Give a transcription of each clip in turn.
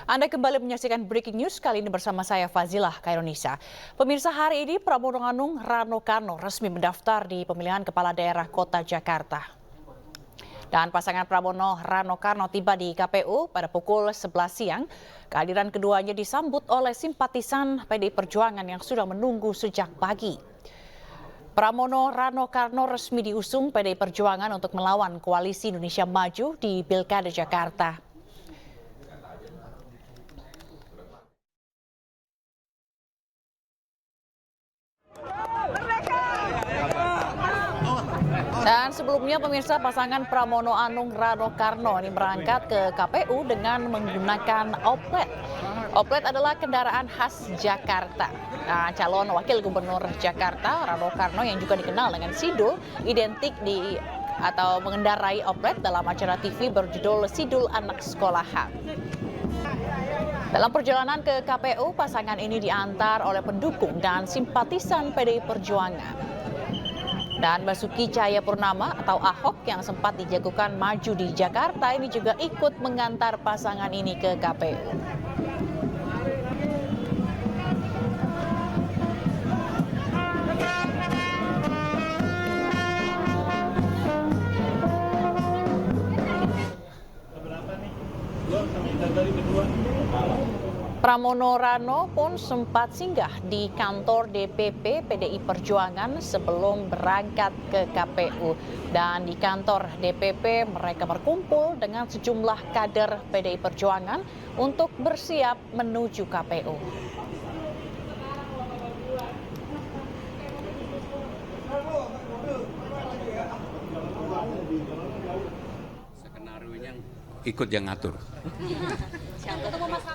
Anda kembali menyaksikan Breaking News kali ini bersama saya Fazilah Kairunisa. Pemirsa, hari ini Pramono Anung Rano Karno resmi mendaftar di pemilihan kepala daerah Kota Jakarta. Dan pasangan Pramono Rano Karno tiba di KPU pada pukul 11 siang. Kehadiran keduanya disambut oleh simpatisan PDI Perjuangan yang sudah menunggu sejak pagi. Pramono Rano Karno resmi diusung PDI Perjuangan untuk melawan Koalisi Indonesia Maju di Pilkada Jakarta. Dan sebelumnya pemirsa, pasangan Pramono Anung Rano Karno ini berangkat ke KPU dengan menggunakan oplet. Oplet adalah kendaraan khas Jakarta. Nah, calon wakil gubernur Jakarta Rano Karno yang juga dikenal dengan Sidul identik atau mengendarai oplet dalam acara TV berjudul Sidul Anak Sekolahan. Dalam perjalanan ke KPU, pasangan ini diantar oleh pendukung dan simpatisan PDI Perjuangan. Dan Basuki Cahayapurnama atau Ahok yang sempat dijagokan maju di Jakarta ini juga ikut mengantar pasangan ini ke KPU. Pramono Rano pun sempat singgah di kantor DPP PDI Perjuangan sebelum berangkat ke KPU. Dan di kantor DPP mereka berkumpul dengan sejumlah kader PDI Perjuangan untuk bersiap menuju KPU. Skenario-nya ikut yang ngatur.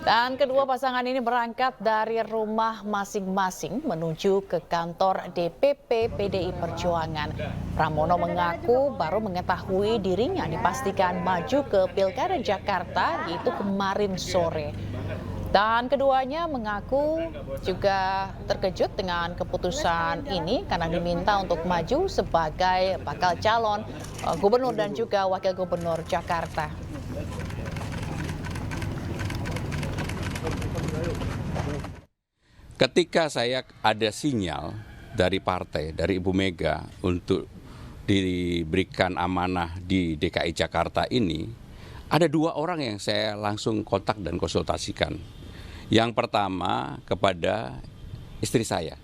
Dan kedua pasangan ini berangkat dari rumah masing-masing menuju ke kantor DPP PDI Perjuangan. Pramono mengaku baru mengetahui dirinya dipastikan maju ke Pilkada Jakarta yaitu kemarin sore. Dan keduanya mengaku juga terkejut dengan keputusan ini karena diminta untuk maju sebagai bakal calon gubernur dan juga wakil gubernur Jakarta. Ketika saya ada sinyal dari partai, dari Ibu Mega untuk diberikan amanah di DKI Jakarta ini, ada dua orang yang saya langsung kontak dan konsultasikan. Yang pertama kepada istri saya,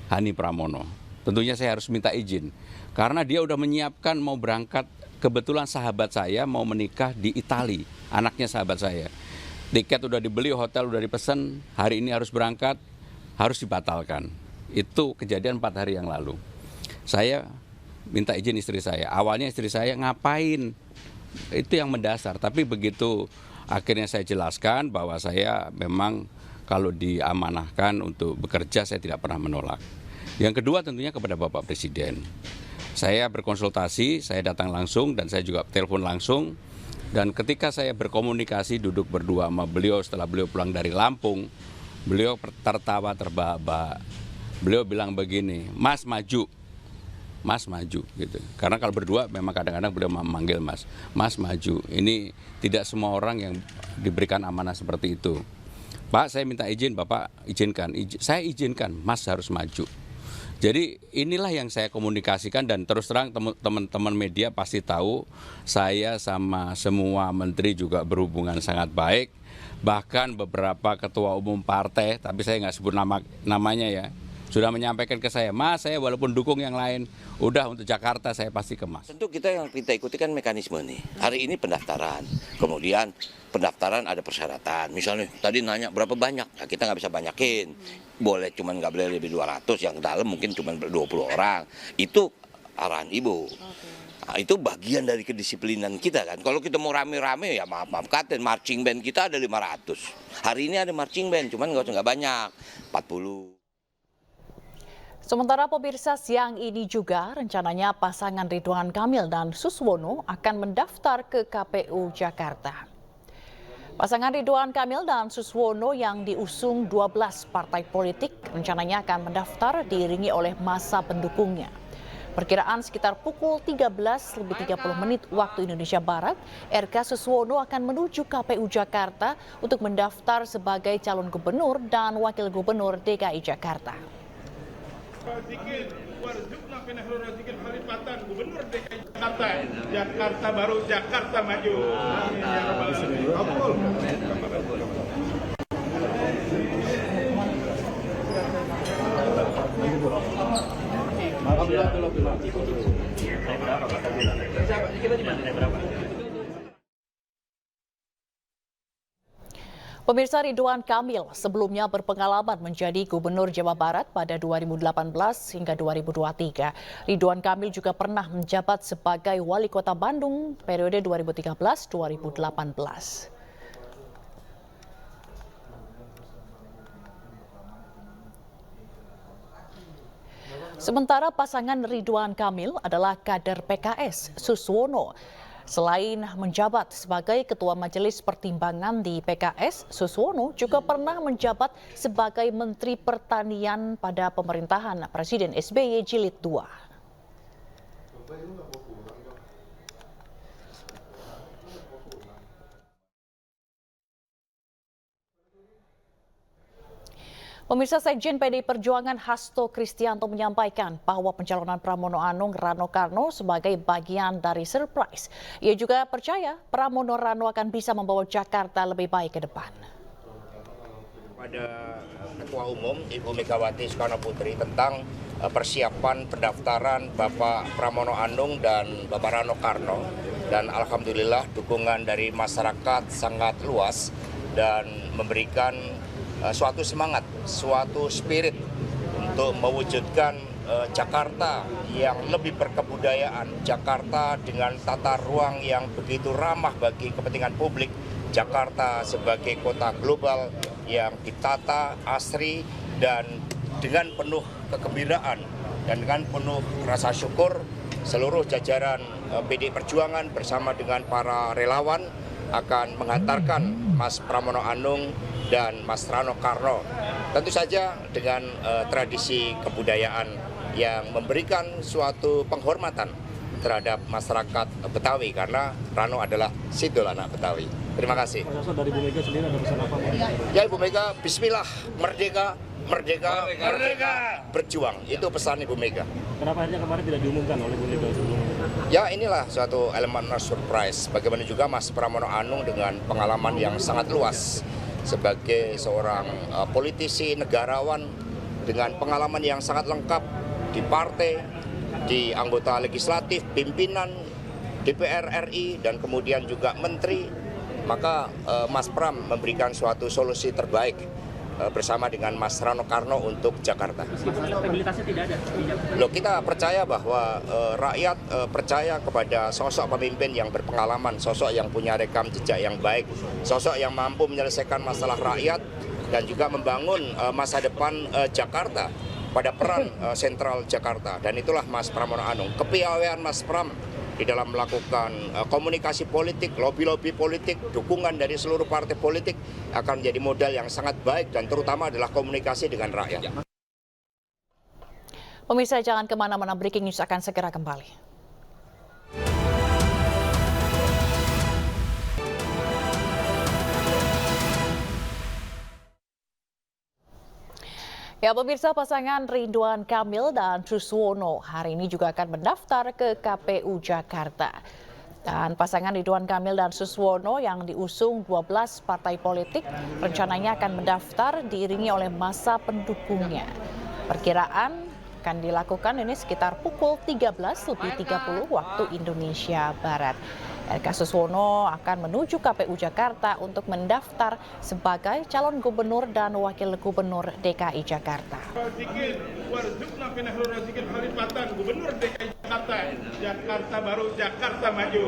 Hani Pramono. Tentunya saya harus minta izin, karena dia udah menyiapkan mau berangkat, kebetulan sahabat saya mau menikah di Itali, anaknya sahabat saya. Tiket udah dibeli, hotel udah dipesan, hari ini harus berangkat, harus dibatalkan. Itu kejadian 4 hari yang lalu. Saya minta izin istri saya. Awalnya istri saya ngapain? Itu yang mendasar. Tapi begitu akhirnya saya jelaskan bahwa saya memang kalau diamanahkan untuk bekerja saya tidak pernah menolak. Yang kedua tentunya kepada Bapak Presiden. Saya berkonsultasi, saya datang langsung dan saya juga telepon langsung. Dan ketika saya berkomunikasi duduk berdua sama beliau setelah beliau pulang dari Lampung, beliau tertawa terbahak-bahak. Beliau bilang begini, Mas maju gitu. Karena kalau berdua memang kadang-kadang beliau memanggil Mas maju. Ini tidak semua orang yang diberikan amanah seperti itu. Pak, saya minta izin, Bapak izinkan. Saya izinkan, Mas harus maju. Jadi inilah yang saya komunikasikan dan terus terang teman-teman media pasti tahu saya sama semua menteri juga berhubungan sangat baik. Bahkan beberapa ketua umum partai, tapi saya nggak sebut namanya ya, sudah menyampaikan ke saya, Mas saya walaupun dukung yang lain, udah untuk Jakarta saya pasti ke Mas. Tentu yang kita ikuti kan mekanisme nih. Hari ini pendaftaran, kemudian pendaftaran ada persyaratan. Misalnya tadi nanya berapa banyak, nah, kita nggak bisa banyakin. Boleh cuman nggak boleh lebih 200, yang dalam mungkin cuma 20 orang. Itu arahan Ibu. Nah, itu bagian dari kedisiplinan kita kan. Kalau kita mau rame-rame ya maaf katen, marching band kita ada 500. Hari ini ada marching band, cuman nggak banyak, 40. Sementara pemirsa, siang ini juga rencananya pasangan Ridwan Kamil dan Suswono akan mendaftar ke KPU Jakarta. Pasangan Ridwan Kamil dan Suswono yang diusung 12 partai politik rencananya akan mendaftar diiringi oleh massa pendukungnya. Perkiraan sekitar pukul 13.30 waktu Indonesia Barat, RK Suswono akan menuju KPU Jakarta untuk mendaftar sebagai calon gubernur dan wakil gubernur DKI Jakarta. Gubernur DKI Jakarta, Jakarta baru, Jakarta maju. Pemirsa, Ridwan Kamil sebelumnya berpengalaman menjadi Gubernur Jawa Barat pada 2018 hingga 2023. Ridwan Kamil juga pernah menjabat sebagai Wali Kota Bandung periode 2013-2018. Sementara pasangan Ridwan Kamil adalah kader PKS, Suswono. Selain menjabat sebagai Ketua Majelis Pertimbangan di PKS, Suswono juga pernah menjabat sebagai Menteri Pertanian pada pemerintahan Presiden SBY Jilid II. Pemirsa, Sekjen PDI Perjuangan Hasto Kristianto menyampaikan bahwa pencalonan Pramono Anung Rano Karno sebagai bagian dari surprise. Ia juga percaya Pramono Rano akan bisa membawa Jakarta lebih baik ke depan. Pada Ketua Umum Ibu Megawati Soekarno Putri tentang persiapan pendaftaran Bapak Pramono Anung dan Bapak Rano Karno, dan alhamdulillah dukungan dari masyarakat sangat luas dan memberikan suatu semangat, suatu spirit untuk mewujudkan Jakarta yang lebih berkebudayaan, Jakarta dengan tata ruang yang begitu ramah bagi kepentingan publik, Jakarta sebagai kota global yang ditata asri dan dengan penuh kegembiraan dan dengan penuh rasa syukur seluruh jajaran PDI Perjuangan bersama dengan para relawan akan menghantarkan Mas Pramono Anung dan Mas Rano Karno, tentu saja dengan tradisi kebudayaan yang memberikan suatu penghormatan terhadap masyarakat Betawi karena Rano adalah sidul anak Betawi. Terima kasih. Dari Bu Mega sendiri ada pesan apa? Ya Ibu Mega, Bismillah, merdeka, merdeka, merdeka, berjuang. Itu pesan Ibu Mega. Kenapa akhirnya kemarin tidak diumumkan oleh Bu Mega sebelumnya? Ya inilah suatu elemen surprise. Bagaimana juga Mas Pramono Anung dengan pengalaman yang sangat luas sebagai seorang politisi negarawan dengan pengalaman yang sangat lengkap di partai, di anggota legislatif, pimpinan DPR RI, dan kemudian juga menteri, maka Mas Pram memberikan suatu solusi terbaik bersama dengan Mas Rano Karno untuk Jakarta. Stabilitasnya tidak ada. Loh, kita percaya bahwa rakyat percaya kepada sosok pemimpin yang berpengalaman, sosok yang punya rekam jejak yang baik, sosok yang mampu menyelesaikan masalah rakyat dan juga membangun masa depan Jakarta pada peran sentral Jakarta. Dan itulah Mas Pramono Anung. Kepiawaian Mas Pram di dalam melakukan komunikasi politik, lobby-lobby politik, dukungan dari seluruh partai politik akan menjadi modal yang sangat baik dan terutama adalah komunikasi dengan rakyat. Pemirsa, jangan kemana-mana, Breaking News akan segera kembali. Ya pemirsa, pasangan Ridwan Kamil dan Suswono hari ini juga akan mendaftar ke KPU Jakarta. Dan pasangan Ridwan Kamil dan Suswono yang diusung 12 partai politik rencananya akan mendaftar diiringi oleh masa pendukungnya. Perkiraan akan dilakukan ini sekitar pukul 13.30 waktu Indonesia Barat. RK Suswono akan menuju KPU Jakarta untuk mendaftar sebagai calon gubernur dan wakil gubernur DKI Jakarta. Gubernur DKI Jakarta, Jakarta baru, Jakarta maju.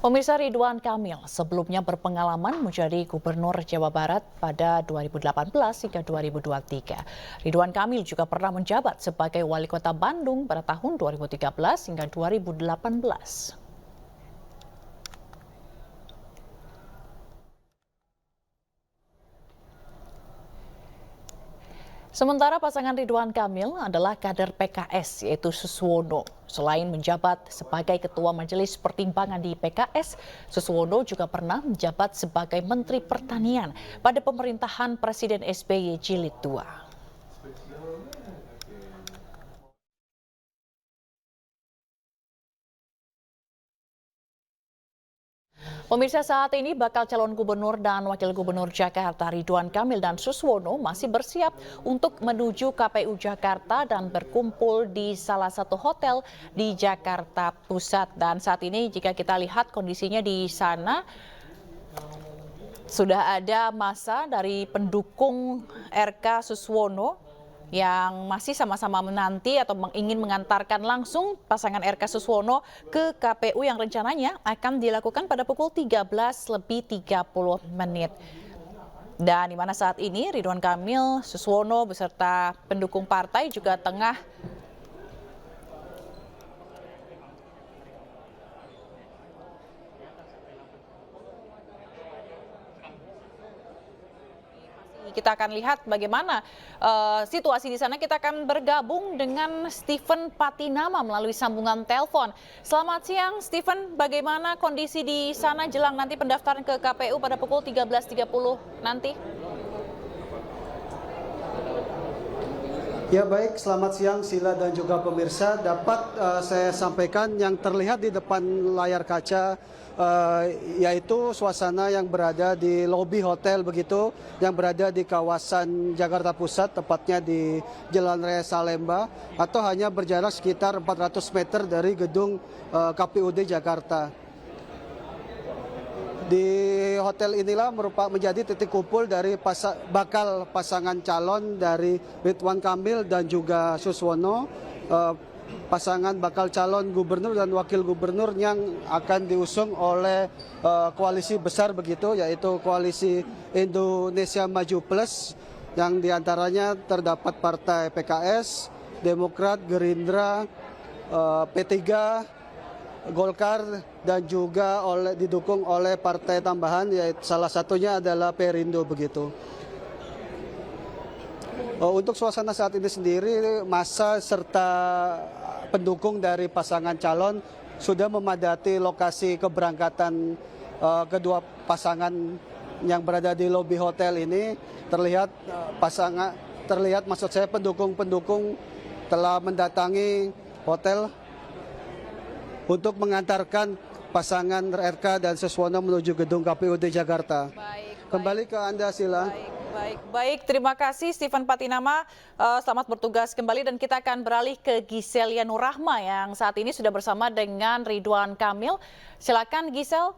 Pemirsa, Ridwan Kamil sebelumnya berpengalaman menjadi Gubernur Jawa Barat pada 2018 hingga 2023. Ridwan Kamil juga pernah menjabat sebagai Wali Kota Bandung pada tahun 2013 hingga 2018. Sementara pasangan Ridwan Kamil adalah kader PKS yaitu Suswono. Selain menjabat sebagai Ketua Majelis Pertimbangan di PKS, Suswono juga pernah menjabat sebagai Menteri Pertanian pada pemerintahan Presiden SBY Jilid II. Pemirsa, saat ini bakal calon gubernur dan wakil gubernur Jakarta Ridwan Kamil dan Suswono masih bersiap untuk menuju KPU Jakarta dan berkumpul di salah satu hotel di Jakarta Pusat. Dan saat ini jika kita lihat kondisinya di sana, sudah ada massa dari pendukung RK Suswono yang masih sama-sama menanti atau ingin mengantarkan langsung pasangan RK Suswono ke KPU yang rencananya akan dilakukan pada pukul 13:30. Dan di mana saat ini Ridwan Kamil, Suswono beserta pendukung partai juga tengah kita akan lihat bagaimana situasi di sana. Kita akan bergabung dengan Stephen Patinama melalui sambungan telepon. Selamat siang, Stephen. Bagaimana kondisi di sana jelang nanti pendaftaran ke KPU pada pukul 13.30 nanti? Ya baik, selamat siang Sila dan juga pemirsa. Dapat saya sampaikan yang terlihat di depan layar kaca yaitu suasana yang berada di lobi hotel begitu, yang berada di kawasan Jakarta Pusat, tepatnya di Jalan Raya Salemba, atau hanya berjarak sekitar 400 meter dari gedung KPUD Jakarta. Di hotel inilah menjadi titik kumpul dari bakal pasangan calon dari Ridwan Kamil dan juga Suswono, pasangan bakal calon gubernur dan wakil gubernur yang akan diusung oleh koalisi besar begitu, yaitu koalisi Indonesia Maju Plus, yang diantaranya terdapat partai PKS, Demokrat, Gerindra, P3, Golkar, dan juga didukung oleh partai tambahan, yaitu salah satunya adalah Perindo begitu. Untuk suasana saat ini sendiri, massa serta pendukung dari pasangan calon sudah memadati lokasi keberangkatan kedua pasangan yang berada di lobi hotel ini. Terlihat maksud saya pendukung-pendukung telah mendatangi hotel untuk mengantarkan pasangan RK dan Suswono menuju gedung KPUD Jakarta. Kembali ke Anda, Sila. Baik, terima kasih Stephen Patinama. Selamat bertugas kembali dan kita akan beralih ke Giselia Nurrahma yang saat ini sudah bersama dengan Ridwan Kamil. Silakan Gisel.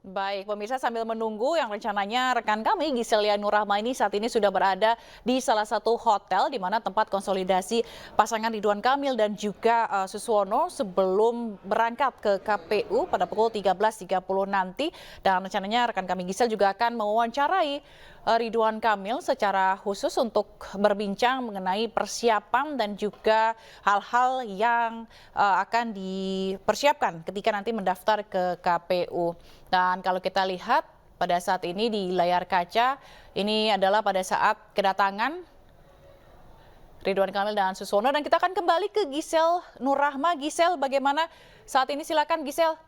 Baik, pemirsa, sambil menunggu yang rencananya rekan kami Giselia Nurrahma ini saat ini sudah berada di salah satu hotel di mana tempat konsolidasi pasangan Ridwan Kamil dan juga Suswono sebelum berangkat ke KPU pada pukul 13.30 nanti. Dan rencananya rekan kami Gisel juga akan mewawancarai Ridwan Kamil secara khusus untuk berbincang mengenai persiapan dan juga hal-hal yang akan dipersiapkan ketika nanti mendaftar ke KPU. Dan kalau kita lihat pada saat ini di layar kaca, ini adalah pada saat kedatangan Ridwan Kamil dan Suswono. Dan kita akan kembali ke Gisel Nurrahma. Gisel, bagaimana saat ini? Silakan Gisel.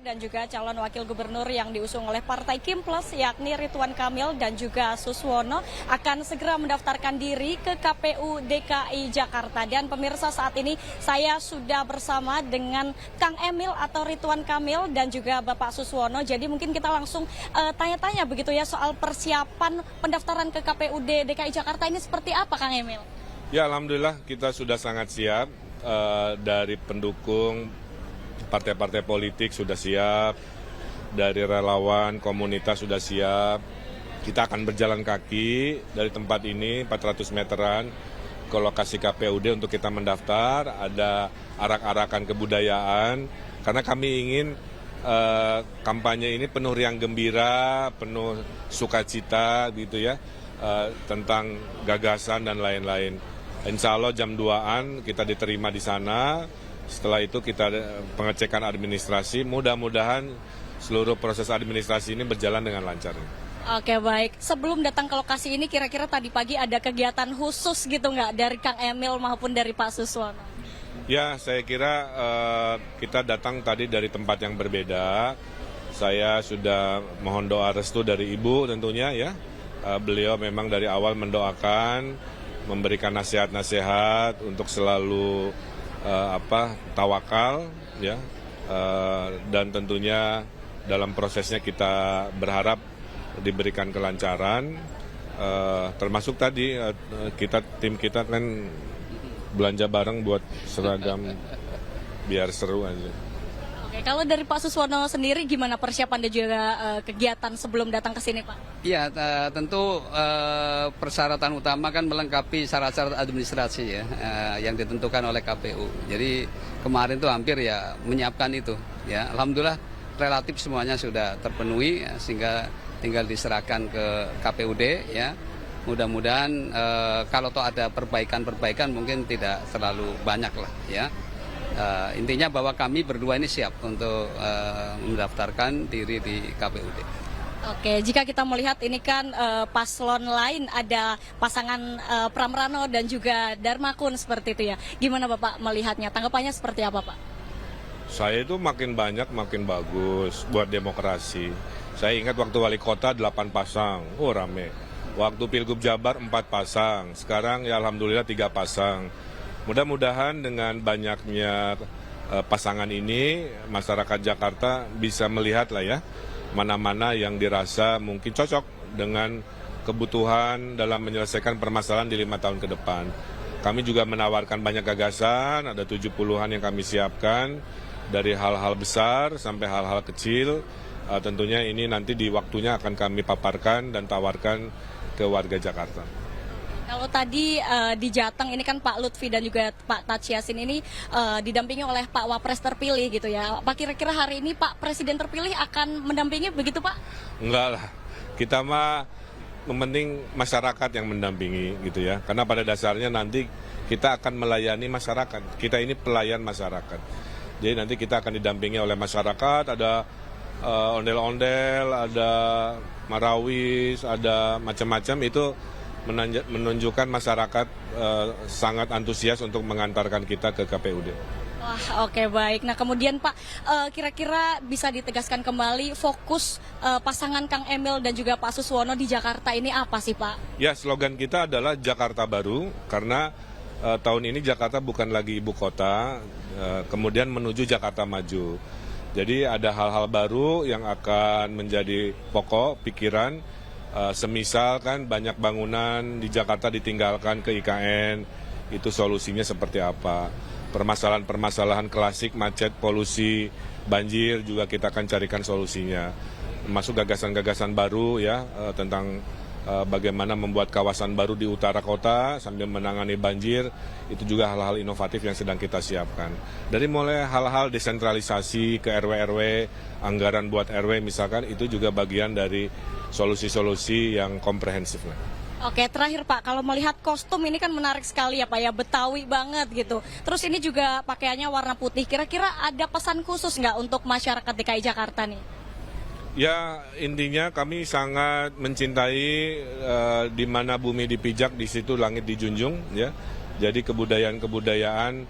Dan juga calon wakil gubernur yang diusung oleh Partai Kim Plus, yakni Ridwan Kamil dan juga Suswono, akan segera mendaftarkan diri ke KPU DKI Jakarta. Dan pemirsa, saat ini saya sudah bersama dengan Kang Emil atau Ridwan Kamil dan juga Bapak Suswono. Jadi mungkin kita langsung tanya-tanya begitu ya soal persiapan pendaftaran ke KPUD DKI Jakarta ini seperti apa, Kang Emil? Ya, alhamdulillah kita sudah sangat siap, dari pendukung partai-partai politik sudah siap, dari relawan komunitas sudah siap. Kita akan berjalan kaki dari tempat ini 400 meteran ke lokasi KPUD untuk kita mendaftar. Ada arak-arakan kebudayaan karena kami ingin kampanye ini penuh riang gembira, penuh sukacita gitu ya, tentang gagasan dan lain-lain. Insya Allah jam 2-an kita diterima di sana. Setelah itu kita pengecekan administrasi. Mudah-mudahan seluruh proses administrasi ini berjalan dengan lancar. Oke, baik. Sebelum datang ke lokasi ini, kira-kira tadi pagi ada kegiatan khusus gitu nggak dari Kang Emil maupun dari Pak Suswono? Ya, saya kira kita datang tadi dari tempat yang berbeda. Saya sudah mohon doa restu dari Ibu tentunya ya. Beliau memang dari awal mendoakan, memberikan nasihat-nasihat untuk selalu tawakal ya. Dan tentunya dalam prosesnya kita berharap diberikan kelancaran. Termasuk tadi tim kita kan belanja bareng buat seragam biar seru aja. Oke, kalau dari Pak Suswono sendiri gimana persiapan dan juga kegiatan sebelum datang ke sini, Pak? Ya, tentu persyaratan utama kan melengkapi syarat-syarat administrasi ya yang ditentukan oleh KPU. Jadi kemarin tuh hampir ya menyiapkan itu ya. Alhamdulillah relatif semuanya sudah terpenuhi ya, sehingga tinggal diserahkan ke KPUD ya. Mudah-mudahan kalau toh ada perbaikan-perbaikan mungkin tidak terlalu banyak lah ya. Intinya bahwa kami berdua ini siap untuk mendaftarkan diri di KPUD. Oke, jika kita melihat ini kan paslon lain ada pasangan Pram Rano dan juga Darmakun seperti itu ya. Gimana Bapak melihatnya? Tanggapannya seperti apa, Pak? Saya itu makin banyak makin bagus buat demokrasi. Saya ingat waktu wali kota 8 pasang, rame. Waktu Pilgub Jabar 4 pasang, sekarang ya alhamdulillah 3 pasang. Mudah-mudahan dengan banyaknya pasangan ini, masyarakat Jakarta bisa melihat lah ya, mana-mana yang dirasa mungkin cocok dengan kebutuhan dalam menyelesaikan permasalahan di 5 tahun ke depan. Kami juga menawarkan banyak gagasan, ada 70-an yang kami siapkan, dari hal-hal besar sampai hal-hal kecil. Tentunya ini nanti di waktunya akan kami paparkan dan tawarkan ke warga Jakarta. Kalau tadi di Jateng ini kan Pak Lutfi dan juga Pak Taci Yassin ini didampingi oleh Pak Wapres terpilih gitu ya. Apa kira-kira hari ini Pak Presiden terpilih akan mendampingi begitu Pak? Enggak lah, kita mah penting masyarakat yang mendampingi gitu ya. Karena pada dasarnya nanti kita akan melayani masyarakat. Kita ini pelayan masyarakat. Jadi nanti kita akan didampingi oleh masyarakat, ada ondel-ondel, ada marawis, ada macam-macam. Itu menunjukkan masyarakat sangat antusias untuk mengantarkan kita ke KPUD. Wah, oke, baik. Nah kemudian Pak, kira-kira bisa ditegaskan kembali fokus pasangan Kang Emil dan juga Pak Suswono di Jakarta ini apa sih Pak? Ya, slogan kita adalah Jakarta Baru, karena tahun ini Jakarta bukan lagi ibu kota, kemudian menuju Jakarta Maju. Jadi ada hal-hal baru yang akan menjadi pokok pikiran, semisal kan banyak bangunan di Jakarta ditinggalkan ke IKN, itu solusinya seperti apa. Permasalahan-permasalahan klasik, macet, polusi, banjir juga kita akan carikan solusinya. Masuk gagasan-gagasan baru ya tentang bagaimana membuat kawasan baru di utara kota sambil menangani banjir, itu juga hal-hal inovatif yang sedang kita siapkan. Dari mulai hal-hal desentralisasi ke RW-RW, anggaran buat RW misalkan, itu juga bagian dari solusi-solusi yang komprehensif. Oke, terakhir Pak, kalau melihat kostum ini kan menarik sekali ya Pak ya, Betawi banget gitu. Terus ini juga pakaiannya warna putih, kira-kira ada pesan khusus nggak untuk masyarakat DKI Jakarta nih? Ya, intinya kami sangat mencintai di mana bumi dipijak, di situ langit dijunjung ya. Jadi kebudayaan-kebudayaan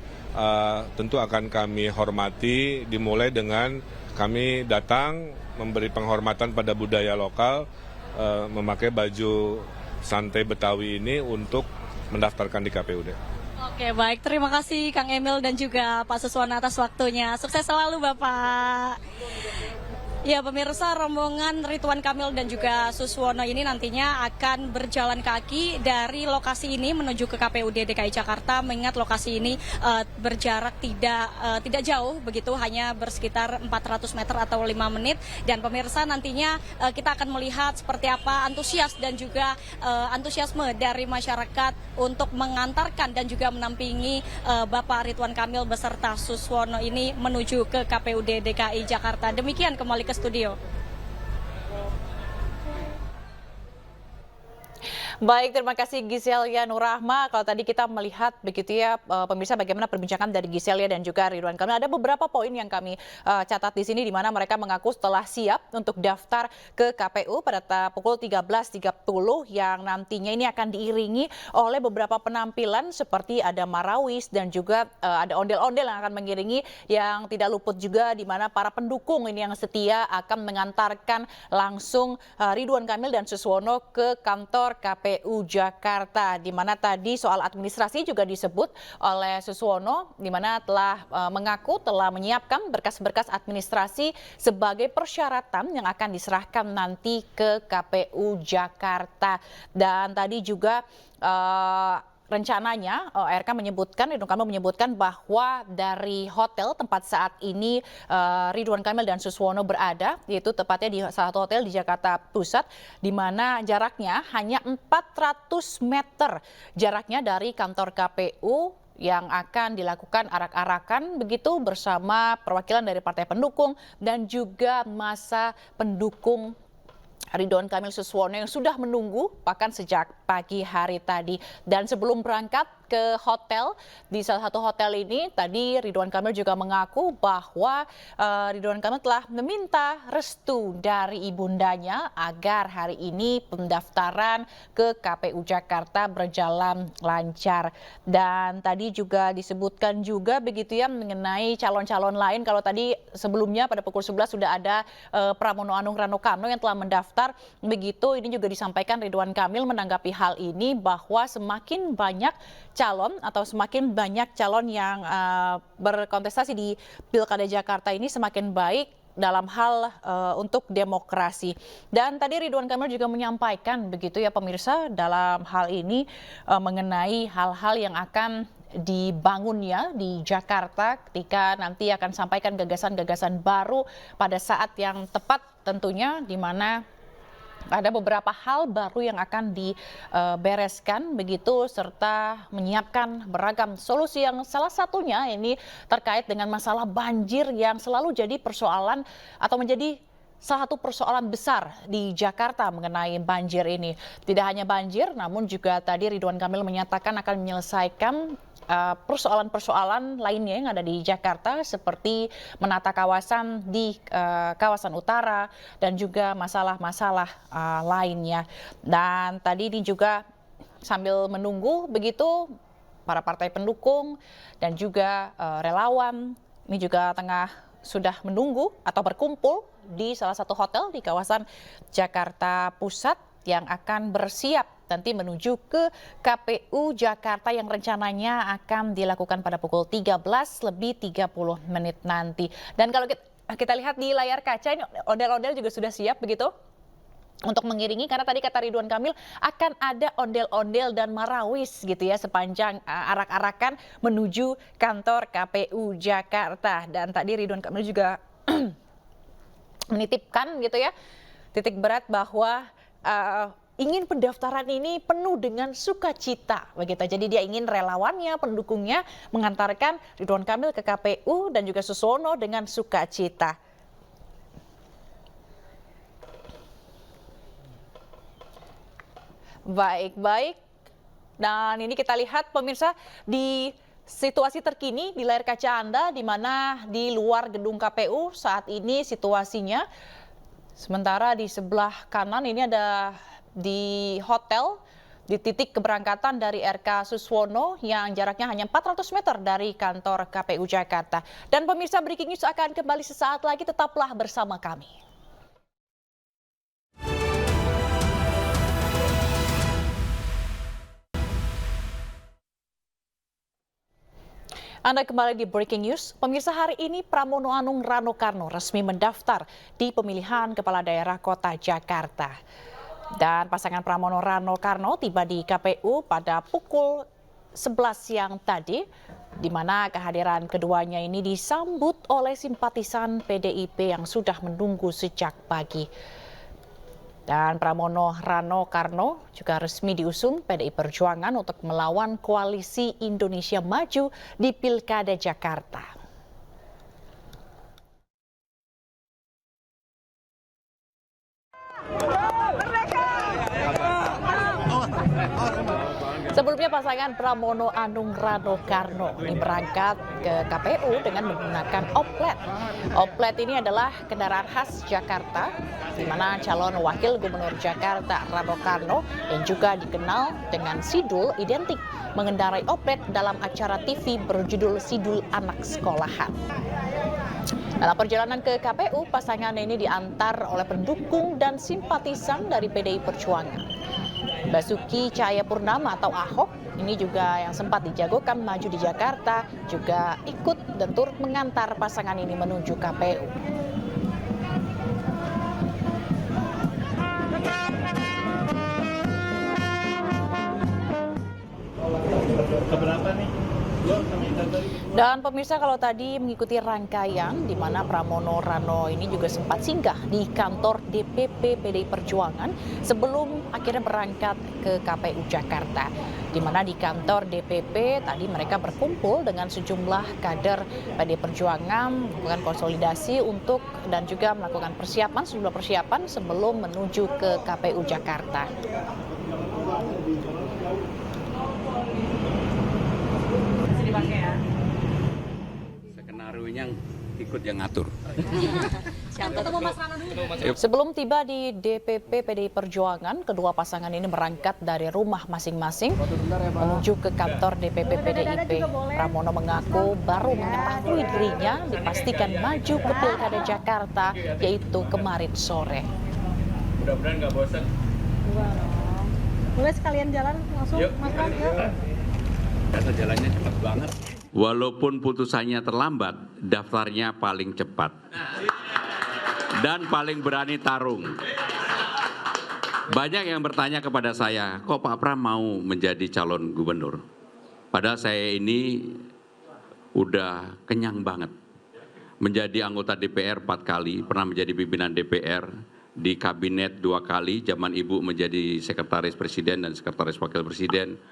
tentu akan kami hormati, dimulai dengan kami datang memberi penghormatan pada budaya lokal, memakai baju santai Betawi ini untuk mendaftarkan di KPUD. Oke, baik. Terima kasih Kang Emil dan juga Pak Suswono atas waktunya. Sukses selalu Bapak. Ya pemirsa, rombongan Ridwan Kamil dan juga Suswono ini nantinya akan berjalan kaki dari lokasi ini menuju ke KPUD DKI Jakarta, mengingat lokasi ini berjarak tidak jauh begitu, hanya bersekitar 400 meter atau 5 menit. Dan pemirsa nantinya kita akan melihat seperti apa antusias dan juga antusiasme dari masyarakat untuk mengantarkan dan juga menampingi Bapak Ridwan Kamil beserta Suswono ini menuju ke KPUD DKI Jakarta. Demikian kembali ke studio. Baik, terima kasih Giselia Nurrahma. Kalau tadi kita melihat begitu ya, pemirsa bagaimana perbincangan dari Giselia dan juga Ridwan Kamil. Ada beberapa poin yang kami catat di sini di mana mereka mengaku telah siap untuk daftar ke KPU pada pukul 13.30 yang nantinya ini akan diiringi oleh beberapa penampilan seperti ada marawis dan juga ada ondel-ondel yang akan mengiringi, yang tidak luput juga di mana para pendukung ini yang setia akan mengantarkan langsung Ridwan Kamil dan Suswono ke kantor KPU Jakarta, di mana tadi soal administrasi juga disebut oleh Suswono, di mana telah mengaku telah menyiapkan berkas-berkas administrasi sebagai persyaratan yang akan diserahkan nanti ke KPU Jakarta. Dan tadi juga rencananya RK menyebutkan, Ridwan Kamil menyebutkan bahwa dari hotel tempat saat ini Ridwan Kamil dan Suswono berada, yaitu tepatnya di salah satu hotel di Jakarta Pusat, di mana jaraknya hanya 400 meter jaraknya dari kantor KPU yang akan dilakukan arak-arakan begitu bersama perwakilan dari partai pendukung dan juga masa pendukung Ridwan Kamil Suswono yang sudah menunggu bahkan sejak pagi hari tadi. Dan sebelum berangkat ke hotel, di salah satu hotel ini tadi Ridwan Kamil juga mengaku bahwa Ridwan Kamil telah meminta restu dari ibundanya agar hari ini pendaftaran ke KPU Jakarta berjalan lancar. Dan tadi juga disebutkan juga begitu ya mengenai calon-calon lain. Kalau tadi sebelumnya pada pukul 11 sudah ada Pramono Anung Rano Karno yang telah mendaftar, begitu ini juga disampaikan Ridwan Kamil menanggapi hal ini bahwa semakin banyak calon atau semakin banyak calon yang berkontestasi di Pilkada Jakarta ini semakin baik dalam hal untuk demokrasi. Dan tadi Ridwan Kamil juga menyampaikan begitu ya pemirsa dalam hal ini mengenai hal-hal yang akan dibangunnya di Jakarta ketika nanti akan sampaikan gagasan-gagasan baru pada saat yang tepat tentunya, di mana ada beberapa hal baru yang akan dibereskan begitu serta menyiapkan beragam solusi yang salah satunya ini terkait dengan masalah banjir yang selalu jadi persoalan atau menjadi salah satu persoalan besar di Jakarta mengenai banjir ini. Tidak hanya banjir, namun juga tadi Ridwan Kamil menyatakan akan menyelesaikan persoalan-persoalan lainnya yang ada di Jakarta seperti menata kawasan di kawasan utara dan juga masalah-masalah lainnya. Dan tadi ini juga sambil menunggu begitu para partai pendukung dan juga relawan ini juga sudah menunggu atau berkumpul di salah satu hotel di kawasan Jakarta Pusat yang akan bersiap nanti menuju ke KPU Jakarta yang rencananya akan dilakukan pada pukul 13:30 nanti. Dan kalau kita lihat di layar kaca ini ondel-ondel juga sudah siap begitu untuk mengiringi, karena tadi kata Ridwan Kamil akan ada ondel-ondel dan marawis gitu ya sepanjang arak-arakan menuju kantor KPU Jakarta. Dan tadi Ridwan Kamil juga menitipkan gitu ya titik berat bahwa ingin pendaftaran ini penuh dengan sukacita begitu. Jadi dia ingin relawannya, pendukungnya mengantarkan Ridwan Kamil ke KPU dan juga Suswono dengan sukacita. Baik. Dan ini kita lihat pemirsa di situasi terkini di layar kaca Anda, di mana di luar gedung KPU saat ini situasinya. Sementara di sebelah kanan ini ada di hotel, di titik keberangkatan dari RK Suswono yang jaraknya hanya 400 meter dari kantor KPU Jakarta. Dan pemirsa, Breaking News akan kembali sesaat lagi, tetaplah bersama kami. Anda kembali di Breaking News. Pemirsa, hari ini Pramono Anung Rano Karno resmi mendaftar di pemilihan Kepala Daerah Kota Jakarta. Dan pasangan Pramono Rano Karno tiba di KPU pada pukul 11 siang tadi, di mana kehadiran keduanya ini disambut oleh simpatisan PDIP yang sudah menunggu sejak pagi. Dan Pramono Rano Karno juga resmi diusung PDI Perjuangan untuk melawan Koalisi Indonesia Maju di Pilkada Jakarta. Sebelumnya pasangan Pramono Anung Rano Karno ini berangkat ke KPU dengan menggunakan oplet. Oplet ini adalah kendaraan khas Jakarta, di mana calon wakil gubernur Jakarta Rano Karno yang juga dikenal dengan Sidul identik mengendarai oplet dalam acara TV berjudul Sidul Anak Sekolahan. Dalam perjalanan ke KPU, pasangan ini diantar oleh pendukung dan simpatisan dari PDI Perjuangan. Basuki Cahayapurnama atau Ahok ini juga yang sempat dijagokan maju di Jakarta juga ikut dan turut mengantar pasangan ini menuju KPU. Dan pemirsa, kalau tadi mengikuti rangkaian di mana Pramono Rano ini juga sempat singgah di kantor DPP PDI Perjuangan sebelum akhirnya berangkat ke KPU Jakarta. Di mana di kantor DPP tadi mereka berkumpul dengan sejumlah kader PDI Perjuangan melakukan konsolidasi untuk dan juga melakukan sejumlah persiapan sebelum menuju ke KPU Jakarta. Skenario-nya ikut yang ngatur. Sebelum tiba di DPP PDI Perjuangan, kedua pasangan ini berangkat dari rumah masing-masing menuju ke kantor DPP PDIP. Pramono mengaku baru mengetahui dirinya dipastikan maju ke Pilkada Jakarta, yaitu kemarin sore. Mudah-mudahan nggak bosan. Boleh sekalian jalan langsung, Mas Pram, yuk. Kata jalannya cepat banget. Walaupun putusannya terlambat, daftarnya paling cepat. Dan paling berani tarung. Banyak yang bertanya kepada saya, kok Pak Pram mau menjadi calon gubernur? Padahal saya ini udah kenyang banget. Menjadi anggota DPR 4 kali, pernah menjadi pimpinan DPR, di kabinet 2 kali, zaman Ibu menjadi sekretaris presiden dan sekretaris wakil presiden,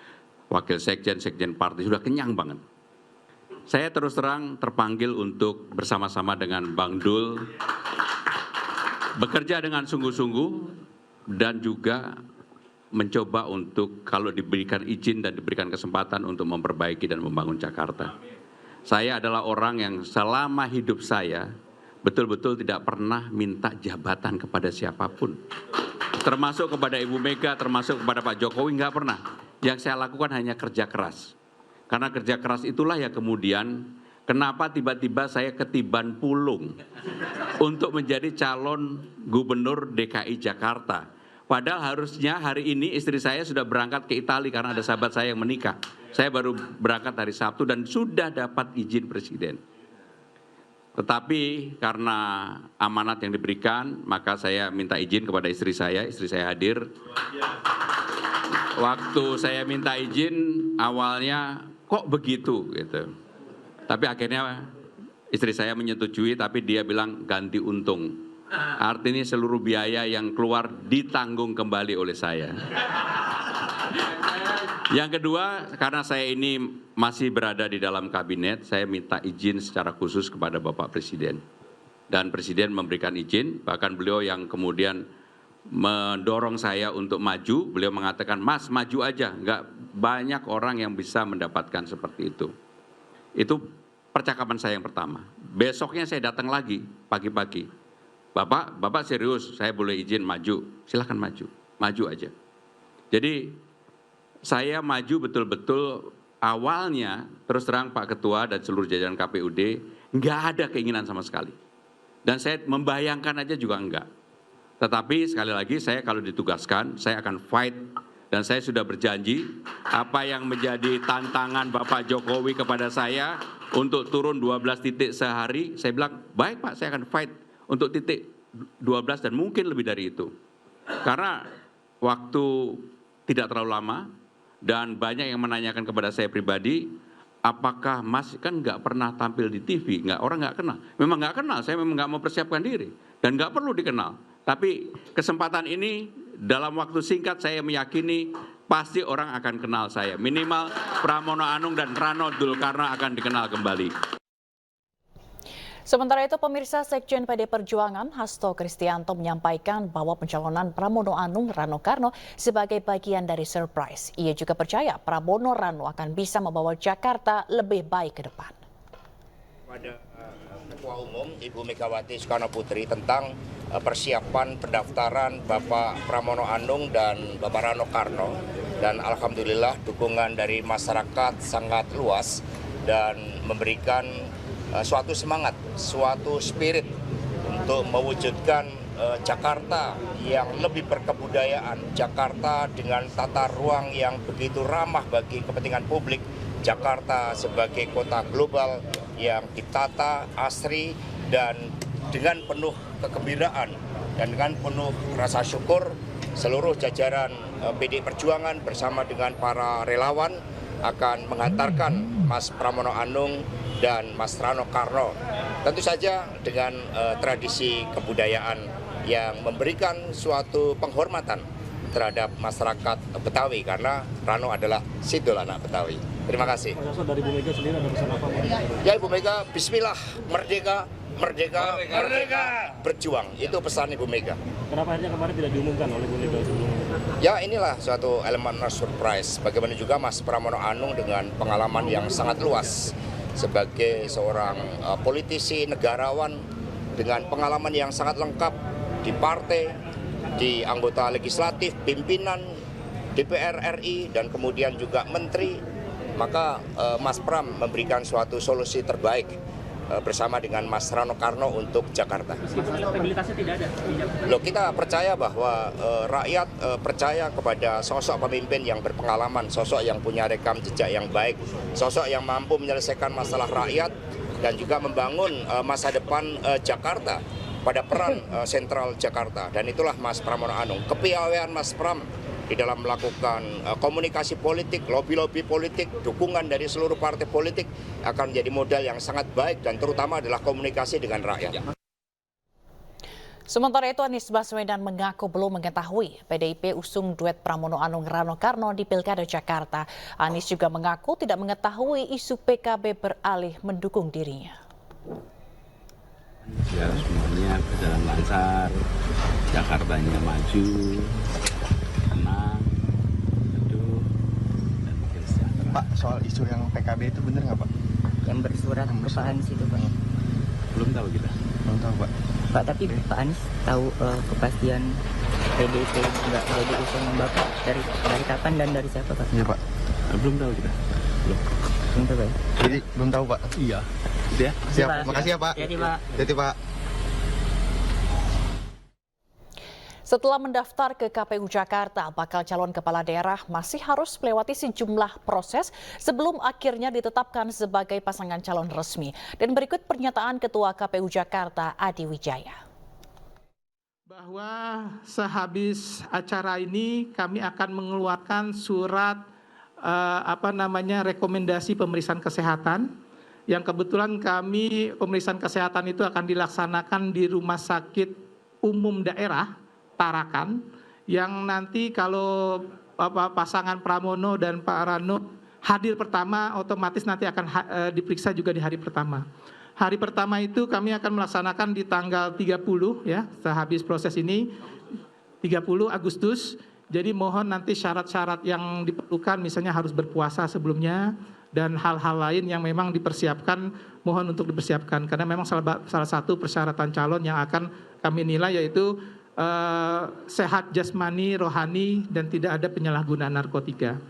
wakil sekjen, sekjen partai, sudah kenyang banget. Saya terus terang terpanggil untuk bersama-sama dengan Bang Dul, bekerja dengan sungguh-sungguh dan juga mencoba untuk kalau diberikan izin dan diberikan kesempatan untuk memperbaiki dan membangun Jakarta. Saya adalah orang yang selama hidup saya betul-betul tidak pernah minta jabatan kepada siapapun. Termasuk kepada Ibu Mega, termasuk kepada Pak Jokowi, nggak pernah. Yang saya lakukan hanya kerja keras. Karena kerja keras itulah ya kemudian kenapa tiba-tiba saya ketiban pulung untuk menjadi calon gubernur DKI Jakarta. Padahal harusnya hari ini istri saya sudah berangkat ke Italia karena ada sahabat saya yang menikah. Saya baru berangkat hari Sabtu dan sudah dapat izin presiden. Tetapi karena amanat yang diberikan, maka saya minta izin kepada istri saya hadir. Waktu saya minta izin awalnya kok begitu gitu. Tapi akhirnya istri saya menyetujui, tapi dia bilang ganti untung. Artinya seluruh biaya yang keluar ditanggung kembali oleh saya. Yang kedua, karena saya ini masih berada di dalam kabinet, saya minta izin secara khusus kepada Bapak Presiden. Dan Presiden memberikan izin, bahkan beliau yang kemudian mendorong saya untuk maju, beliau mengatakan, Mas maju aja, nggak banyak orang yang bisa mendapatkan seperti itu. Itu percakapan saya yang pertama. Besoknya saya datang lagi pagi-pagi. Bapak serius, saya boleh izin maju, silahkan maju aja. Jadi saya maju betul-betul awalnya, terus terang Pak Ketua dan seluruh jajaran KPUD, nggak ada keinginan sama sekali. Dan saya membayangkan aja juga enggak. Tetapi sekali lagi saya kalau ditugaskan, saya akan fight. Dan saya sudah berjanji apa yang menjadi tantangan Bapak Jokowi kepada saya untuk turun 12 titik sehari, saya bilang, baik Pak, saya akan fight untuk titik 12 dan mungkin lebih dari itu. Karena waktu tidak terlalu lama dan banyak yang menanyakan kepada saya pribadi, apakah Mas kan nggak pernah tampil di TV, orang nggak kenal. Memang nggak kenal, saya memang nggak mau persiapkan diri dan nggak perlu dikenal. Tapi kesempatan ini dalam waktu singkat saya meyakini pasti orang akan kenal saya. Minimal Pramono Anung dan Rano Dul Karno akan dikenal kembali. Sementara itu, pemirsa, Sekjen PD Perjuangan Hasto Kristianto menyampaikan bahwa pencalonan Pramono Anung Rano Karno sebagai bagian dari surprise. Ia juga percaya Pramono Rano akan bisa membawa Jakarta lebih baik ke depan. Pada Ketua Umum Ibu Megawati Soekarno Putri tentang persiapan pendaftaran Bapak Pramono Anung dan Bapak Rano Karno, dan alhamdulillah dukungan dari masyarakat sangat luas dan memberikan suatu semangat, suatu spirit untuk mewujudkan Jakarta yang lebih berkebudayaan, Jakarta dengan tata ruang yang begitu ramah bagi kepentingan publik, Jakarta sebagai kota global yang ditata asri dan dengan penuh kegembiraan dan dengan penuh rasa syukur seluruh jajaran PD Perjuangan bersama dengan para relawan akan menghantarkan Mas Pramono Anung dan Mas Rano Karno, tentu saja dengan tradisi kebudayaan yang memberikan suatu penghormatan terhadap masyarakat Betawi karena Rano adalah sidul anak Betawi. Terima kasih. Dari Bu Mega sendiri ada pesan apa? Ya Ibu Mega, Bismillah, merdeka, merdeka, merdeka, berjuang. Itu pesan Ibu Mega. Kenapa akhirnya kemarin tidak diumumkan oleh Bu Mega sebelumnya? Ya inilah suatu elemen surprise. Bagaimana juga Mas Pramono Anung dengan pengalaman yang sangat luas sebagai seorang politisi negarawan dengan pengalaman yang sangat lengkap di partai, di anggota legislatif, pimpinan DPR RI, dan kemudian juga menteri, maka Mas Pram memberikan suatu solusi terbaik bersama dengan Mas Rano Karno untuk Jakarta. Stabilitasnya tidak ada. Loh, kita percaya bahwa rakyat percaya kepada sosok pemimpin yang berpengalaman, sosok yang punya rekam jejak yang baik, sosok yang mampu menyelesaikan masalah rakyat dan juga membangun masa depan Jakarta pada peran sentral Jakarta. Dan itulah Mas Pramono Anung. Kepiawaian Mas Pram di dalam melakukan komunikasi politik, lobby-lobby politik, dukungan dari seluruh partai politik akan menjadi modal yang sangat baik dan terutama adalah komunikasi dengan rakyat. Sementara itu, Anies Baswedan mengaku belum mengetahui PDIP usung duet Pramono Anung Rano Karno di Pilkada Jakarta. Anies juga mengaku tidak mengetahui isu PKB beralih mendukung dirinya. Ya, semuanya berjalan lancar, Jakartanya maju, tenang, teduh, dan makin sejahtera. Pak, soal isu yang PKB itu benar nggak Pak? Yang bersurat ke Pak Anies itu Pak? Belum tahu kita. Belum tahu Pak. Pak, tapi Pak Anies tahu kepastian PDIP nggak jadi usung Bapak dari kapan dan dari siapa Pak? Iya Pak. Belum tahu kita. Belum tahu Pak? Jadi belum tahu Pak? Iya. Ya. Siap, makasih ya Pak. Jadi Pak. Jadi Pak. Setelah mendaftar ke KPU Jakarta, bakal calon kepala daerah masih harus melewati sejumlah proses sebelum akhirnya ditetapkan sebagai pasangan calon resmi. Dan berikut pernyataan Ketua KPU Jakarta, Adi Wijaya. Bahwa sehabis acara ini kami akan mengeluarkan surat rekomendasi pemeriksaan kesehatan, yang kebetulan kami pemeriksaan kesehatan itu akan dilaksanakan di Rumah Sakit Umum Daerah Tarakan, yang nanti kalau pasangan Pramono dan Pak Rano hadir pertama, otomatis nanti akan diperiksa juga di hari pertama. Hari pertama itu kami akan melaksanakan di tanggal 30 ya, sehabis proses ini 30 Agustus. Jadi mohon nanti syarat-syarat yang diperlukan, misalnya harus berpuasa sebelumnya dan hal-hal lain yang memang dipersiapkan, mohon untuk dipersiapkan, karena memang salah satu persyaratan calon yang akan kami nilai yaitu sehat jasmani, rohani, dan tidak ada penyalahgunaan narkotika.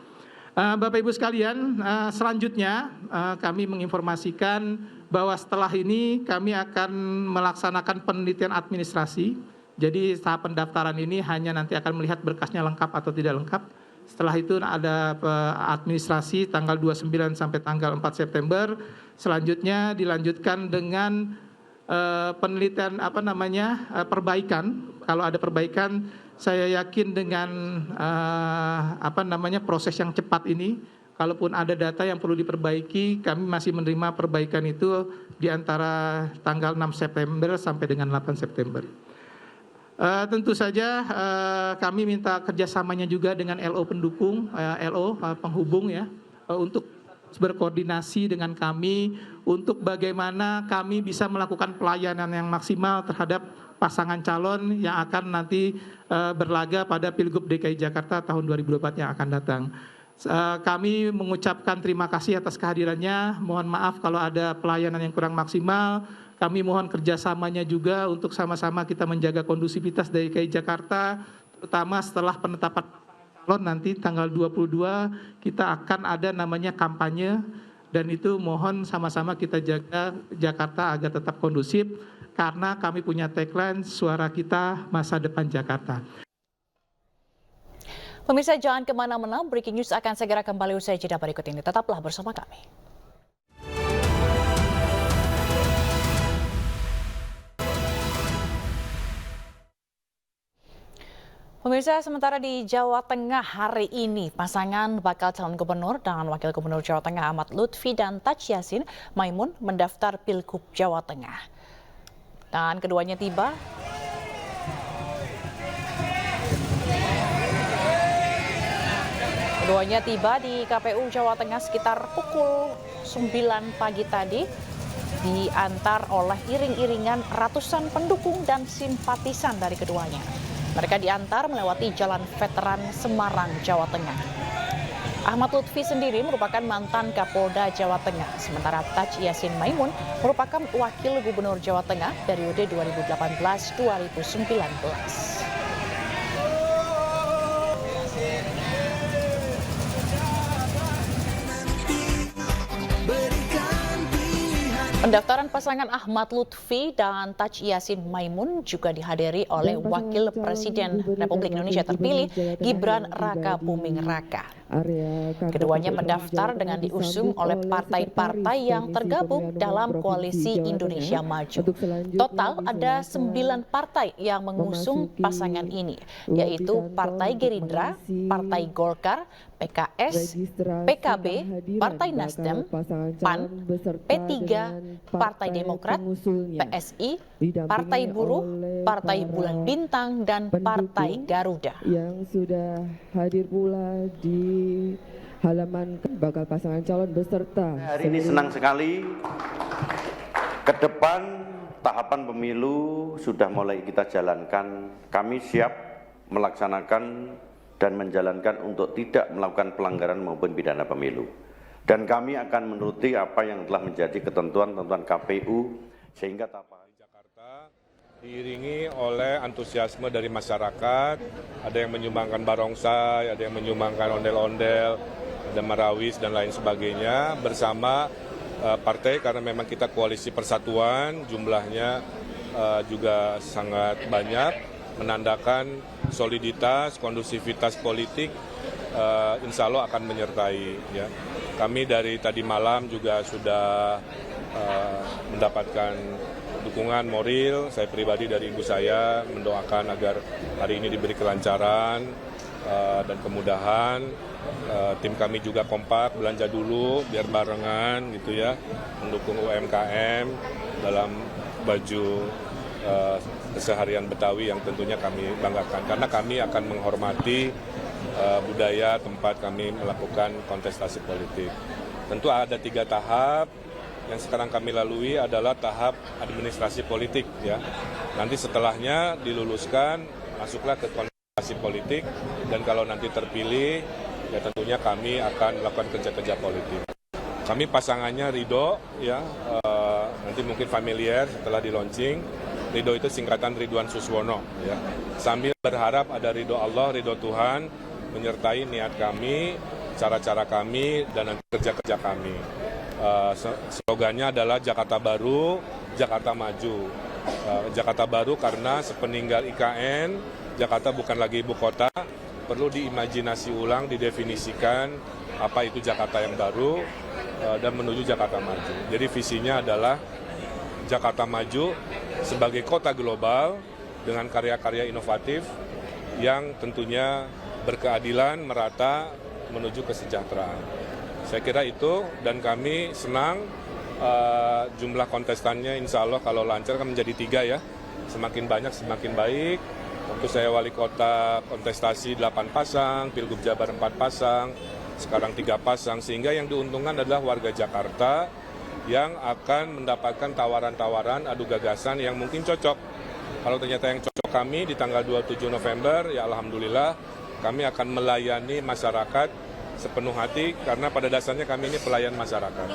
Bapak Ibu sekalian, selanjutnya kami menginformasikan bahwa setelah ini kami akan melaksanakan penelitian administrasi. Jadi tahap pendaftaran ini hanya nanti akan melihat berkasnya lengkap atau tidak lengkap. Setelah itu ada administrasi tanggal 29 sampai tanggal 4 September. Selanjutnya dilanjutkan dengan penelitian perbaikan. Kalau ada perbaikan, saya yakin dengan proses yang cepat ini, kalaupun ada data yang perlu diperbaiki, kami masih menerima perbaikan itu di antara tanggal 6 September sampai dengan 8 September. Tentu saja kami minta kerjasamanya juga dengan LO pendukung, LO penghubung ya, untuk berkoordinasi dengan kami untuk bagaimana kami bisa melakukan pelayanan yang maksimal terhadap pasangan calon yang akan nanti berlaga pada Pilgub DKI Jakarta tahun 2024 yang akan datang. Kami mengucapkan terima kasih atas kehadirannya. Mohon maaf kalau ada pelayanan yang kurang maksimal. Kami mohon kerjasamanya juga untuk sama-sama kita menjaga kondusivitas dari DKI Jakarta, terutama setelah penetapan calon nanti tanggal 22 kita akan ada namanya kampanye, dan itu mohon sama-sama kita jaga Jakarta agar tetap kondusif karena kami punya tagline suara kita masa depan Jakarta. Pemirsa jangan kemana-mana, Breaking News akan segera kembali usai jeda berikut ini. Tetaplah bersama kami. Pemirsa, sementara di Jawa Tengah hari ini, pasangan bakal calon gubernur dan wakil gubernur Jawa Tengah Ahmad Lutfi dan Taj Yassin Maimun mendaftar Pilgub Jawa Tengah. Dan keduanya tiba di KPU Jawa Tengah sekitar pukul 9 pagi tadi, diantar oleh iring-iringan ratusan pendukung dan simpatisan dari keduanya. Mereka diantar melewati Jalan Veteran Semarang, Jawa Tengah. Ahmad Lutfi sendiri merupakan mantan Kapolda Jawa Tengah, sementara Taj Yassin Maimun merupakan wakil gubernur Jawa Tengah periode 2018-2019. Pendaftaran pasangan Ahmad Lutfi dan Taj Yassin Maimun juga dihadiri oleh Wakil Presiden Republik Indonesia terpilih Gibran Raka Buming Raka. Keduanya mendaftar dengan diusung oleh partai-partai yang tergabung dalam Koalisi Indonesia Maju. Total ada 9 partai yang mengusung pasangan ini, yaitu Partai Gerindra, Partai Golkar, PKS, PKB, Partai Nasdem, PAN, P3, Partai Demokrat, PSI, Partai Buruh, Partai Bulan Bintang, dan Partai Garuda. Yang sudah hadir pula di halaman bakal pasangan calon beserta. Hari ini senang sekali, ke depan tahapan pemilu sudah mulai kita jalankan. Kami siap melaksanakan dan menjalankan untuk tidak melakukan pelanggaran maupun pidana pemilu. Dan kami akan menuruti apa yang telah menjadi ketentuan-ketentuan KPU sehingga tahapan Jakarta diiringi oleh antusiasme dari masyarakat, ada yang menyumbangkan barongsai, ada yang menyumbangkan ondel-ondel, ada marawis dan lain sebagainya bersama partai, karena memang kita koalisi persatuan, jumlahnya juga sangat banyak, menandakan soliditas, kondusivitas politik, insya Allah akan menyertai. Ya. Kami dari tadi malam juga sudah mendapatkan dukungan moral, saya pribadi dari ibu saya mendoakan agar hari ini diberi kelancaran dan kemudahan. Tim kami juga kompak, belanja dulu biar barengan gitu ya, mendukung UMKM dalam baju keseharian Betawi yang tentunya kami banggakan, karena kami akan menghormati budaya tempat kami melakukan kontestasi politik. Tentu ada 3 tahap. Yang sekarang kami lalui adalah tahap administrasi politik ya. Nanti setelahnya diluluskan, masuklah ke kontestasi politik, dan kalau nanti terpilih ya tentunya kami akan melakukan kerja-kerja politik. Kami pasangannya Ridho ya, nanti mungkin familiar setelah di launching. Ridho itu singkatan Ridwan Suswono ya. Sambil berharap ada ridho Allah, ridho Tuhan menyertai niat kami, cara-cara kami, dan nanti kerja-kerja kami. Slogannya adalah Jakarta Baru, Jakarta Maju. Jakarta Baru karena sepeninggal IKN, Jakarta bukan lagi ibu kota, perlu diimajinasi ulang, didefinisikan apa itu Jakarta yang baru dan menuju Jakarta Maju. Jadi visinya adalah Jakarta Maju sebagai kota global dengan karya-karya inovatif yang tentunya berkeadilan, merata, menuju kesejahteraan. Saya kira itu, dan kami senang jumlah kontestannya insya Allah kalau lancar kan menjadi 3 ya. Semakin banyak semakin baik. Untuk saya wali kota kontestasi 8 pasang, Pilgub Jabar 4 pasang, sekarang 3 pasang, sehingga yang diuntungkan adalah warga Jakarta yang akan mendapatkan tawaran-tawaran adu gagasan yang mungkin cocok. Kalau ternyata yang cocok kami di tanggal 27 November, ya alhamdulillah kami akan melayani masyarakat sepenuh hati, karena pada dasarnya kami ini pelayan masyarakat.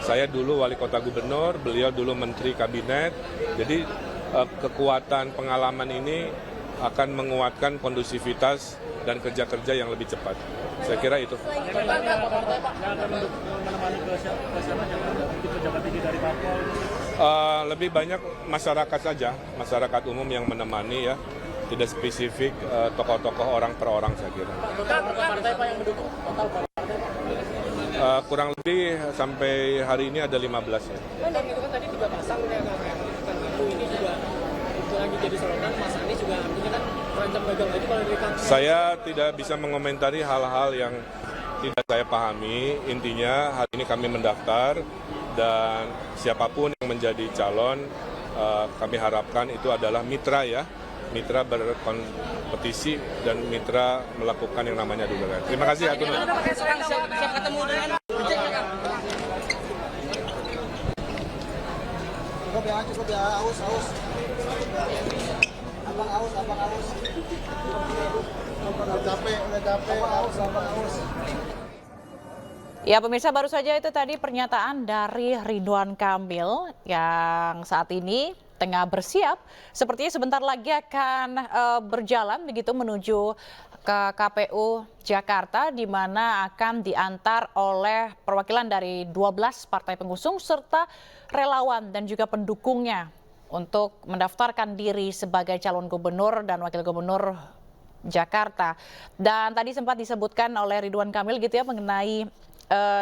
Saya dulu wali kota gubernur, beliau dulu menteri kabinet, jadi kekuatan pengalaman ini akan menguatkan kondusivitas dan kerja-kerja yang lebih cepat. Saya kira itu. Lebih banyak masyarakat saja, masyarakat umum yang menemani ya, tidak spesifik tokoh-tokoh orang per orang saya kira. Partai Pak yang mendukung total berapa? Kurang lebih sampai hari ini ada 15 ya. Dan itu kan tadi 3 pasang ya, kan ini juga itu lagi jadi sorotan, Mas Anies juga artinya kan terancam gagal lagi kalau dari kami. Saya tidak bisa mengomentari hal-hal yang tidak saya pahami. Intinya hari ini kami mendaftar dan siapapun yang menjadi calon kami harapkan itu adalah mitra ya. Mitra berkompetisi dan mitra melakukan yang namanya adu gagasan. Terima kasih Atur. Siap ketemu dengan Cukup ya, aus. Abang aus. Udah capek, aus. Ya pemirsa, baru saja itu tadi pernyataan dari Ridwan Kamil yang saat ini tengah bersiap. Sepertinya sebentar lagi akan berjalan begitu menuju ke KPU Jakarta, di mana akan diantar oleh perwakilan dari 12 partai pengusung serta relawan dan juga pendukungnya untuk mendaftarkan diri sebagai calon gubernur dan wakil gubernur Jakarta. Dan tadi sempat disebutkan oleh Ridwan Kamil gitu ya mengenai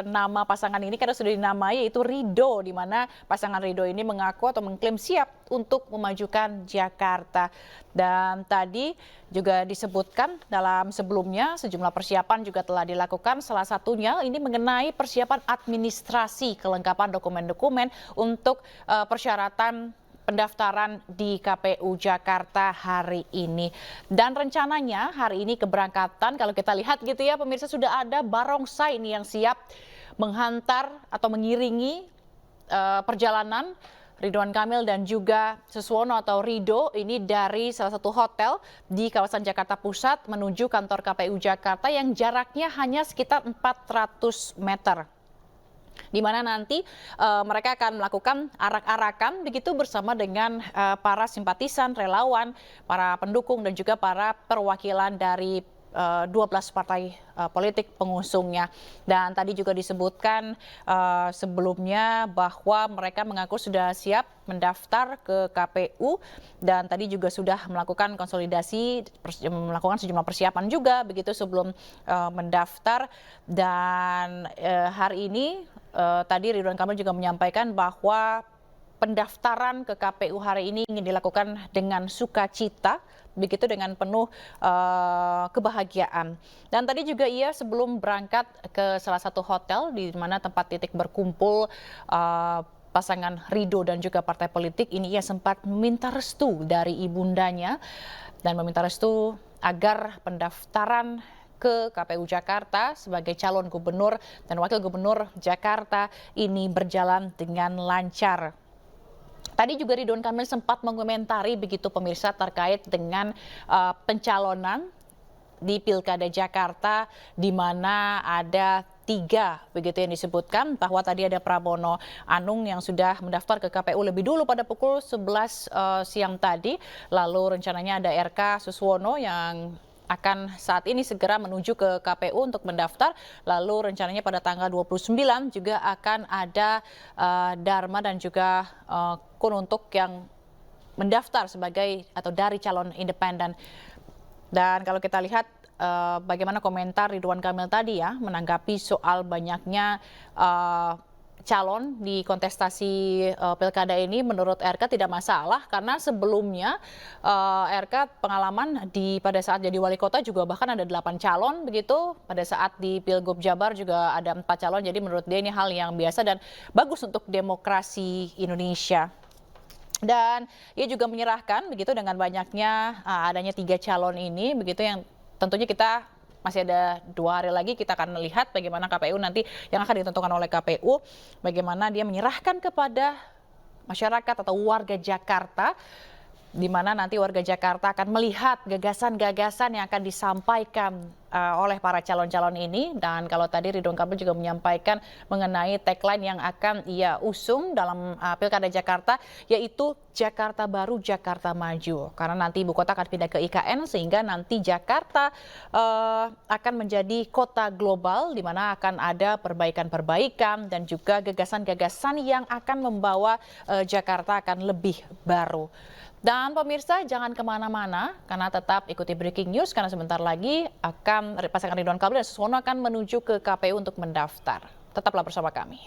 nama pasangan ini karena sudah dinamai, yaitu Ridho, di mana pasangan Ridho ini mengaku atau mengklaim siap untuk memajukan Jakarta. Dan tadi juga disebutkan dalam sebelumnya sejumlah persiapan juga telah dilakukan, salah satunya ini mengenai persiapan administrasi, kelengkapan dokumen-dokumen untuk persyaratan pendaftaran di KPU Jakarta hari ini. Dan rencananya hari ini keberangkatan, kalau kita lihat gitu ya pemirsa, sudah ada barongsai ini yang siap menghantar atau mengiringi perjalanan Ridwan Kamil dan juga Suswono atau Ridho ini dari salah satu hotel di kawasan Jakarta Pusat menuju kantor KPU Jakarta yang jaraknya hanya sekitar 400 meter. Di mana nanti mereka akan melakukan arak-arakan begitu bersama dengan para simpatisan, relawan, para pendukung dan juga para perwakilan dari 12 partai politik pengusungnya. Dan tadi juga disebutkan sebelumnya bahwa mereka mengaku sudah siap mendaftar ke KPU dan tadi juga sudah melakukan konsolidasi, melakukan sejumlah persiapan juga begitu sebelum mendaftar. Dan hari ini tadi Ridwan Kamil juga menyampaikan bahwa pendaftaran ke KPU hari ini ingin dilakukan dengan sukacita, begitu dengan penuh kebahagiaan. Dan tadi juga ia sebelum berangkat ke salah satu hotel di mana tempat titik berkumpul pasangan Ridho dan juga partai politik ini, ia sempat meminta restu dari ibundanya dan meminta restu agar pendaftaran ke KPU Jakarta sebagai calon gubernur dan wakil gubernur Jakarta ini berjalan dengan lancar. Tadi juga Ridwan Kamil sempat mengomentari begitu pemirsa terkait dengan pencalonan di Pilkada Jakarta, di mana ada 3 begitu yang disebutkan, bahwa tadi ada Pramono Anung yang sudah mendaftar ke KPU lebih dulu pada pukul 11 siang tadi, lalu rencananya ada RK Suswono yang akan saat ini segera menuju ke KPU untuk mendaftar. Lalu rencananya pada tanggal 29 juga akan ada Dharma dan juga Kununtuk yang mendaftar sebagai atau dari calon independen. Dan kalau kita lihat bagaimana komentar Ridwan Kamil tadi ya menanggapi soal banyaknya calon di kontestasi pilkada ini, menurut RK tidak masalah karena sebelumnya RK pengalaman pada saat jadi wali kota juga bahkan ada 8 calon begitu, pada saat di Pilgub Jabar juga ada 4 calon, jadi menurut dia ini hal yang biasa dan bagus untuk demokrasi Indonesia. Dan ia juga menyerahkan begitu dengan banyaknya adanya 3 calon ini begitu yang tentunya kita masih ada 2 hari lagi kita akan melihat bagaimana KPU nanti yang akan ditentukan oleh KPU, bagaimana dia menyerahkan kepada masyarakat atau warga Jakarta, di mana nanti warga Jakarta akan melihat gagasan-gagasan yang akan disampaikan oleh para calon-calon ini. Dan kalau tadi Ridwan Kamil juga menyampaikan mengenai tagline yang akan ia usung dalam Pilkada Jakarta, yaitu Jakarta Baru, Jakarta Maju. Karena nanti ibu kota akan pindah ke IKN, sehingga nanti Jakarta akan menjadi kota global, di mana akan ada perbaikan-perbaikan dan juga gagasan-gagasan yang akan membawa Jakarta akan lebih baru. Dan pemirsa jangan kemana-mana karena tetap ikuti breaking news karena sebentar lagi akan pasangan Ridwan Kamil dan Suswono akan menuju ke KPU untuk mendaftar. Tetaplah bersama kami.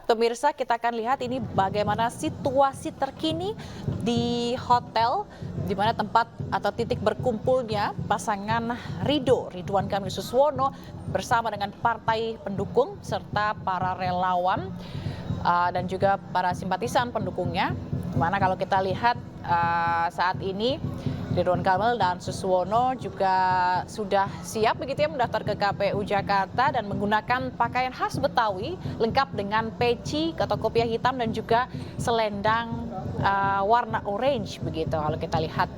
Pemirsa, kita akan lihat ini bagaimana situasi terkini di hotel di mana tempat atau titik berkumpulnya pasangan Ridwan Kamil Suswono bersama dengan partai pendukung serta para relawan dan juga para simpatisan pendukungnya. Dimana kalau kita lihat saat ini Ridwan Kamil dan Suswono juga sudah siap begitu ya mendaftar ke KPU Jakarta dan menggunakan pakaian khas Betawi lengkap dengan peci atau kopiah hitam dan juga selendang warna orange begitu kalau kita lihat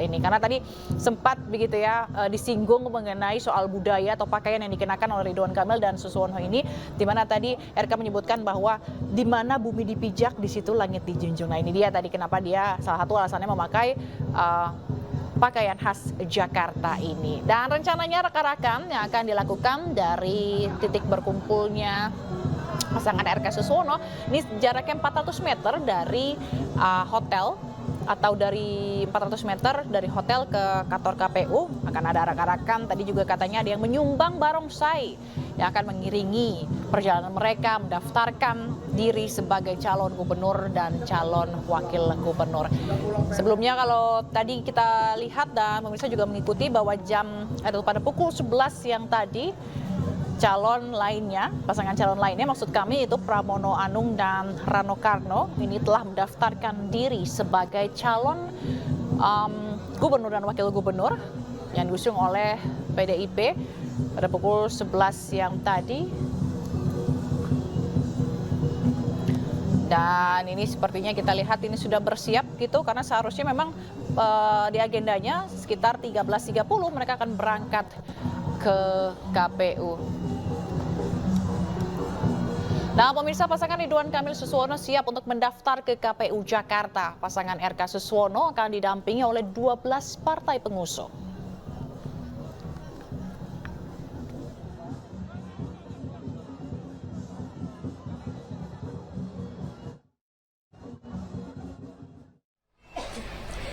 ini. Karena tadi sempat begitu ya disinggung mengenai soal budaya atau pakaian yang dikenakan oleh Ridwan Kamil dan Suswono ini, di mana tadi RK menyebutkan bahwa di mana bumi dipijak di situ langit dijunjung. Nah ini dia tadi kenapa dia salah satu alasannya memakai pakaian khas Jakarta ini. Dan rencananya rekan-rekan yang akan dilakukan dari titik berkumpulnya pasangan RK Suswono ini jaraknya 400 meter dari hotel atau dari 400 meter dari hotel ke kantor KPU. Akan ada arak-arakan, tadi juga katanya ada yang menyumbang barongsai yang akan mengiringi perjalanan mereka mendaftarkan diri sebagai calon gubernur dan calon wakil gubernur. Sebelumnya kalau tadi kita lihat dan pemirsa juga mengikuti bahwa pada pukul 11 yang tadi pasangan calon lainnya maksud kami itu Pramono Anung dan Rano Karno ini telah mendaftarkan diri sebagai calon gubernur dan wakil gubernur yang diusung oleh PDIP pada pukul 11 yang tadi. Dan ini sepertinya kita lihat ini sudah bersiap gitu karena seharusnya memang di agendanya sekitar 13.30 mereka akan berangkat ke KPU. Nah, pemirsa, pasangan Ridwan Kamil Suswono siap untuk mendaftar ke KPU Jakarta. Pasangan RK Suswono akan didampingi oleh 12 partai pengusung.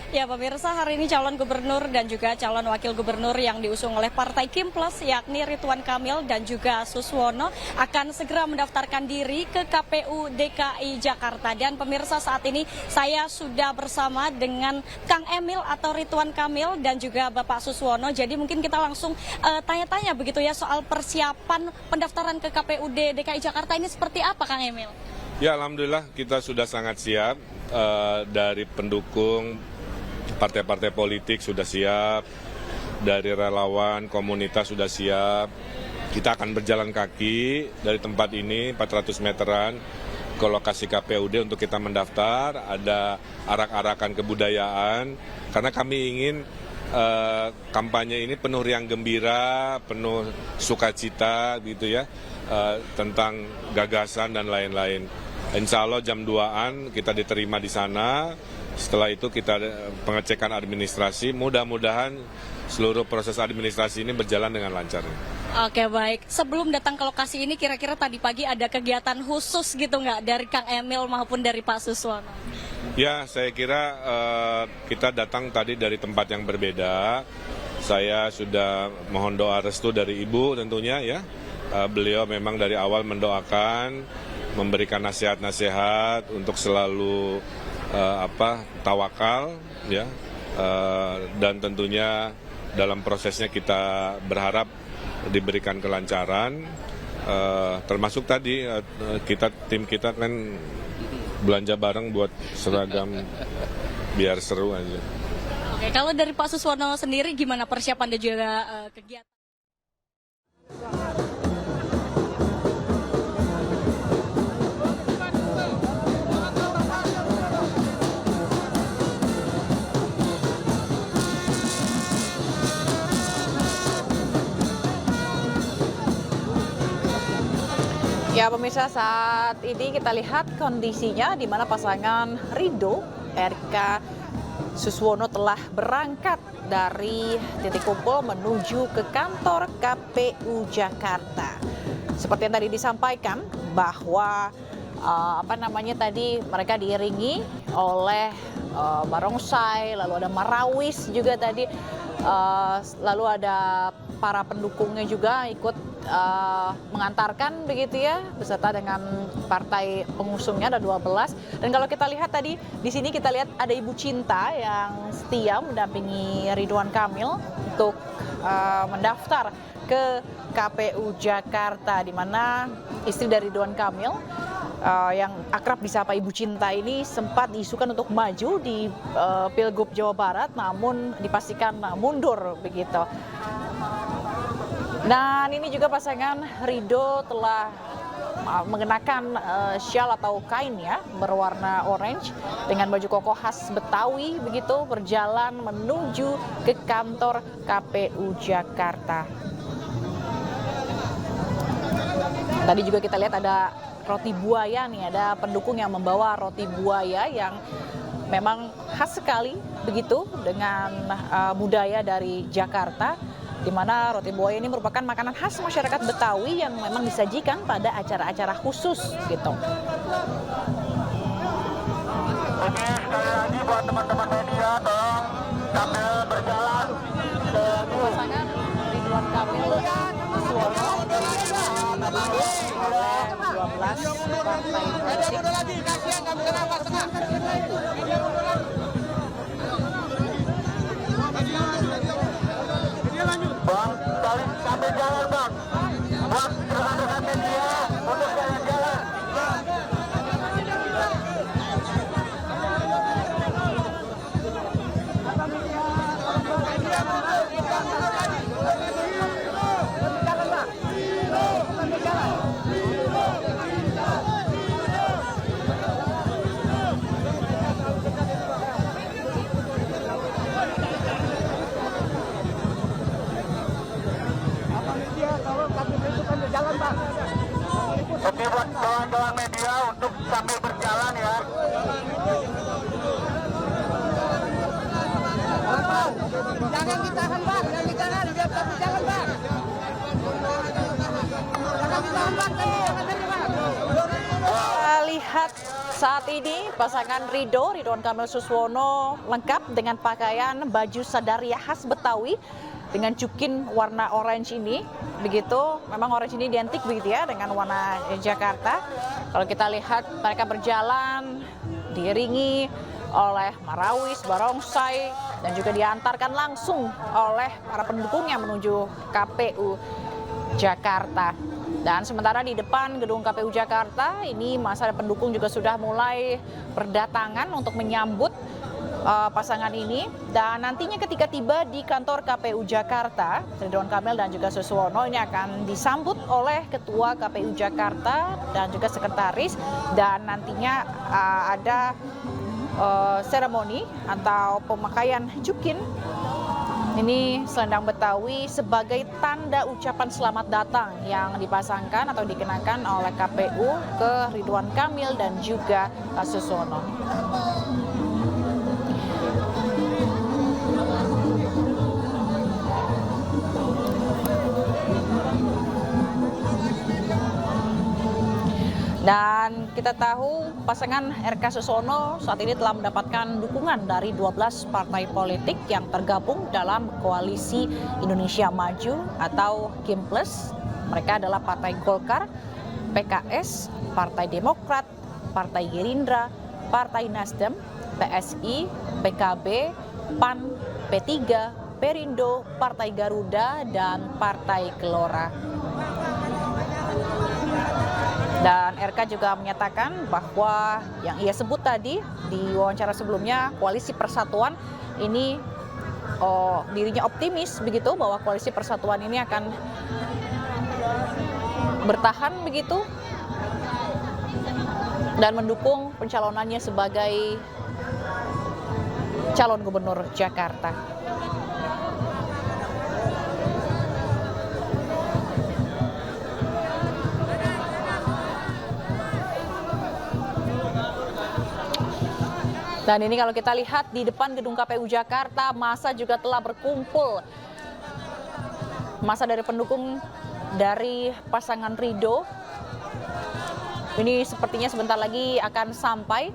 Ya pemirsa, hari ini calon gubernur dan juga calon wakil gubernur yang diusung oleh Partai Kim Plus yakni Ridwan Kamil dan juga Suswono akan segera mendaftarkan diri ke KPU DKI Jakarta. Dan pemirsa, saat ini saya sudah bersama dengan Kang Emil atau Ridwan Kamil dan juga Bapak Suswono. Jadi mungkin kita langsung tanya-tanya begitu ya soal persiapan pendaftaran ke KPUD DKI Jakarta ini seperti apa Kang Emil? Ya alhamdulillah kita sudah sangat siap dari pendukung partai-partai politik sudah siap, dari relawan, komunitas sudah siap. Kita akan berjalan kaki dari tempat ini 400 meteran ke lokasi KPUD untuk kita mendaftar. Ada arak-arakan kebudayaan karena kami ingin kampanye ini penuh riang gembira, penuh sukacita gitu ya, tentang gagasan dan lain-lain. Insya Allah jam 2-an kita diterima di sana. Setelah itu kita pengecekan administrasi, mudah-mudahan seluruh proses administrasi ini berjalan dengan lancar. Oke baik, sebelum datang ke lokasi ini kira-kira tadi pagi ada kegiatan khusus gitu nggak dari Kang Emil maupun dari Pak Suswono? Ya saya kira kita datang tadi dari tempat yang berbeda. Saya sudah mohon doa restu dari Ibu tentunya ya. Beliau memang dari awal mendoakan, memberikan nasihat-nasihat untuk selalu tawakal ya, dan tentunya dalam prosesnya kita berharap diberikan kelancaran, termasuk tadi tim kita kan belanja bareng buat seragam biar seru aja. Oke, kalau dari Pak Suswono sendiri gimana persiapan dan juga kegiatan? Ya pemirsa, saat ini kita lihat kondisinya di mana pasangan Ridho RK Suswono telah berangkat dari titik kumpul menuju ke kantor KPU Jakarta. Seperti yang tadi disampaikan bahwa tadi mereka diiringi oleh barongsai, lalu ada marawis juga tadi, lalu ada para pendukungnya juga ikut mengantarkan begitu ya, beserta dengan partai pengusungnya ada 12. Dan kalau kita lihat tadi di sini kita lihat ada Ibu Cinta yang setia mendampingi Ridwan Kamil untuk mendaftar ke KPU Jakarta, di mana istri dari Ridwan Kamil yang akrab disapa Ibu Cinta ini sempat diisukan untuk maju di Pilgub Jawa Barat, namun dipastikan mundur begitu. Dan ini juga pasangan Ridho telah mengenakan syal atau kain ya berwarna orange dengan baju koko khas Betawi begitu, berjalan menuju ke kantor KPU Jakarta. Tadi juga kita lihat ada roti buaya nih, ada pendukung yang membawa roti buaya yang memang khas sekali begitu dengan budaya dari Jakarta, di mana roti buaya ini merupakan makanan khas masyarakat Betawi yang memang disajikan pada acara-acara khusus gitu. Oke, sekali lagi buat teman-teman media, tolong sambil berjalan ke pasangan Ridwan Kamil Suswono oleh 12 partai politik. Bang, sambil jalan bang. Buat rekan-rekan media untuk jalan-jalan. Oke, buat kawan-kawan media untuk sambil berjalan ya. Jangan ditahan bang, jangan ditahan, biar kami jalan bang. Jangan ditahan bang, Kita lihat saat ini pasangan Ridwan Kamil Suswono lengkap dengan pakaian baju sadaria khas Betawi dengan cukin warna orange ini begitu. Memang orange ini identik begitu ya dengan warna Jakarta. Kalau kita lihat mereka berjalan diiringi oleh marawis, barongsai, dan juga diantarkan langsung oleh para pendukungnya menuju KPU Jakarta. Dan sementara di depan gedung KPU Jakarta ini masa pendukung juga sudah mulai berdatangan untuk menyambut pasangan ini, dan nantinya ketika tiba di kantor KPU Jakarta, Ridwan Kamil dan juga Suswono ini akan disambut oleh Ketua KPU Jakarta dan juga Sekretaris, dan nantinya ada seremoni atau pemakaian jukin. Ini selendang Betawi sebagai tanda ucapan selamat datang yang dipasangkan atau dikenakan oleh KPU ke Ridwan Kamil dan juga Suswono. Dan kita tahu pasangan RK Suswono saat ini telah mendapatkan dukungan dari 12 partai politik yang tergabung dalam Koalisi Indonesia Maju atau KIM+. Mereka adalah Partai Golkar, PKS, Partai Demokrat, Partai Gerindra, Partai Nasdem, PSI, PKB, PAN, P3, Perindo, Partai Garuda, dan Partai Gelora. Dan RK juga menyatakan bahwa yang ia sebut tadi di wawancara sebelumnya, Koalisi Persatuan ini dirinya optimis begitu bahwa Koalisi Persatuan ini akan bertahan begitu dan mendukung pencalonannya sebagai calon gubernur Jakarta. Dan ini kalau kita lihat di depan gedung KPU Jakarta, massa juga telah berkumpul. Massa dari pendukung dari pasangan Ridho. Ini sepertinya sebentar lagi akan sampai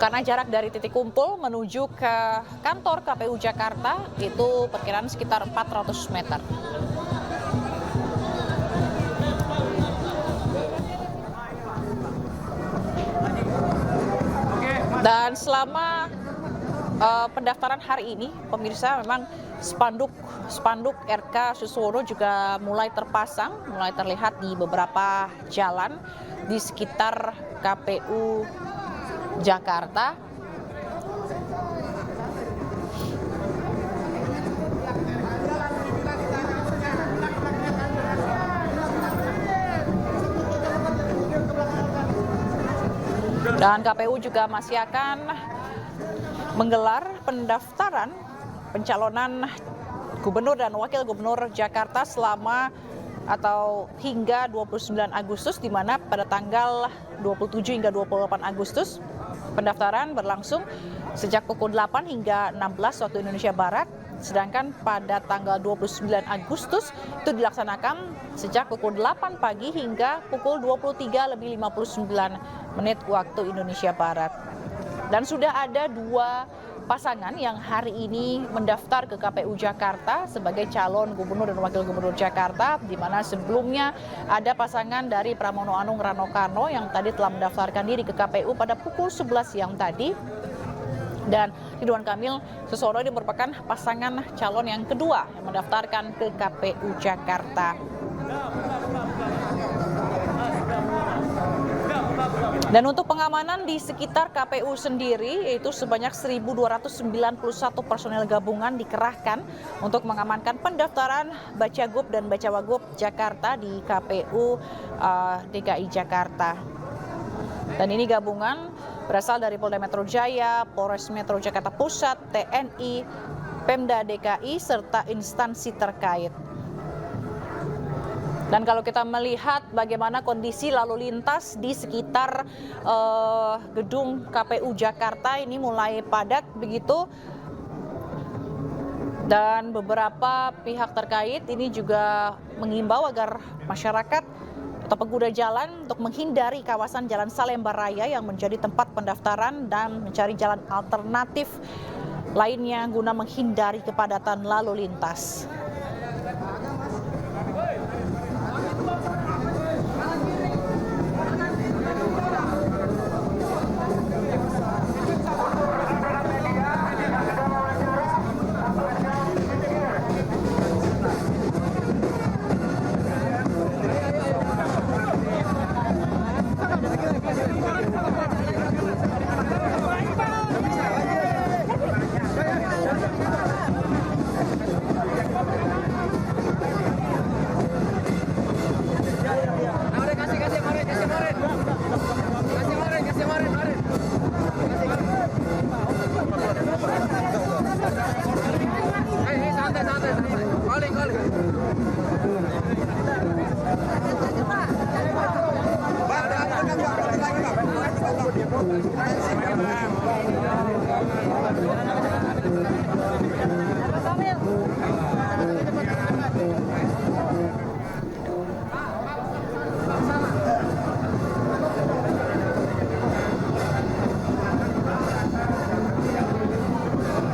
karena jarak dari titik kumpul menuju ke kantor KPU Jakarta itu perkiraan sekitar 400 meter. Dan selama pendaftaran hari ini, pemirsa, memang spanduk RK Suswono juga mulai terpasang, mulai terlihat di beberapa jalan di sekitar KPU Jakarta. Dan KPU juga masih akan menggelar pendaftaran pencalonan gubernur dan wakil gubernur Jakarta selama atau hingga 29 Agustus, di mana pada tanggal 27 hingga 28 Agustus pendaftaran berlangsung sejak pukul 8 hingga 16 waktu Indonesia Barat. Sedangkan pada tanggal 29 Agustus itu dilaksanakan sejak pukul 8 pagi hingga pukul 23:59 waktu Indonesia Barat. Dan sudah ada 2 pasangan yang hari ini mendaftar ke KPU Jakarta sebagai calon gubernur dan wakil gubernur Jakarta, di mana sebelumnya ada pasangan dari Pramono Anung Rano Karno yang tadi telah mendaftarkan diri ke KPU pada pukul 11 siang tadi. Dan Ridwan Kamil Suswono ini merupakan pasangan calon yang kedua yang mendaftarkan ke KPU Jakarta. Dan untuk pengamanan di sekitar KPU sendiri, yaitu sebanyak 1.291 personel gabungan dikerahkan untuk mengamankan pendaftaran Bacagub dan Bacawagub Jakarta di KPU DKI Jakarta. Dan ini gabungan berasal dari Polda Metro Jaya, Polres Metro Jakarta Pusat, TNI, Pemda DKI, serta instansi terkait. Dan kalau kita melihat bagaimana kondisi lalu lintas di sekitar gedung KPU Jakarta ini mulai padat begitu. Dan beberapa pihak terkait ini juga mengimbau agar masyarakat atau pengguna jalan untuk menghindari kawasan Jalan Salemba Raya yang menjadi tempat pendaftaran dan mencari jalan alternatif lainnya guna menghindari kepadatan lalu lintas.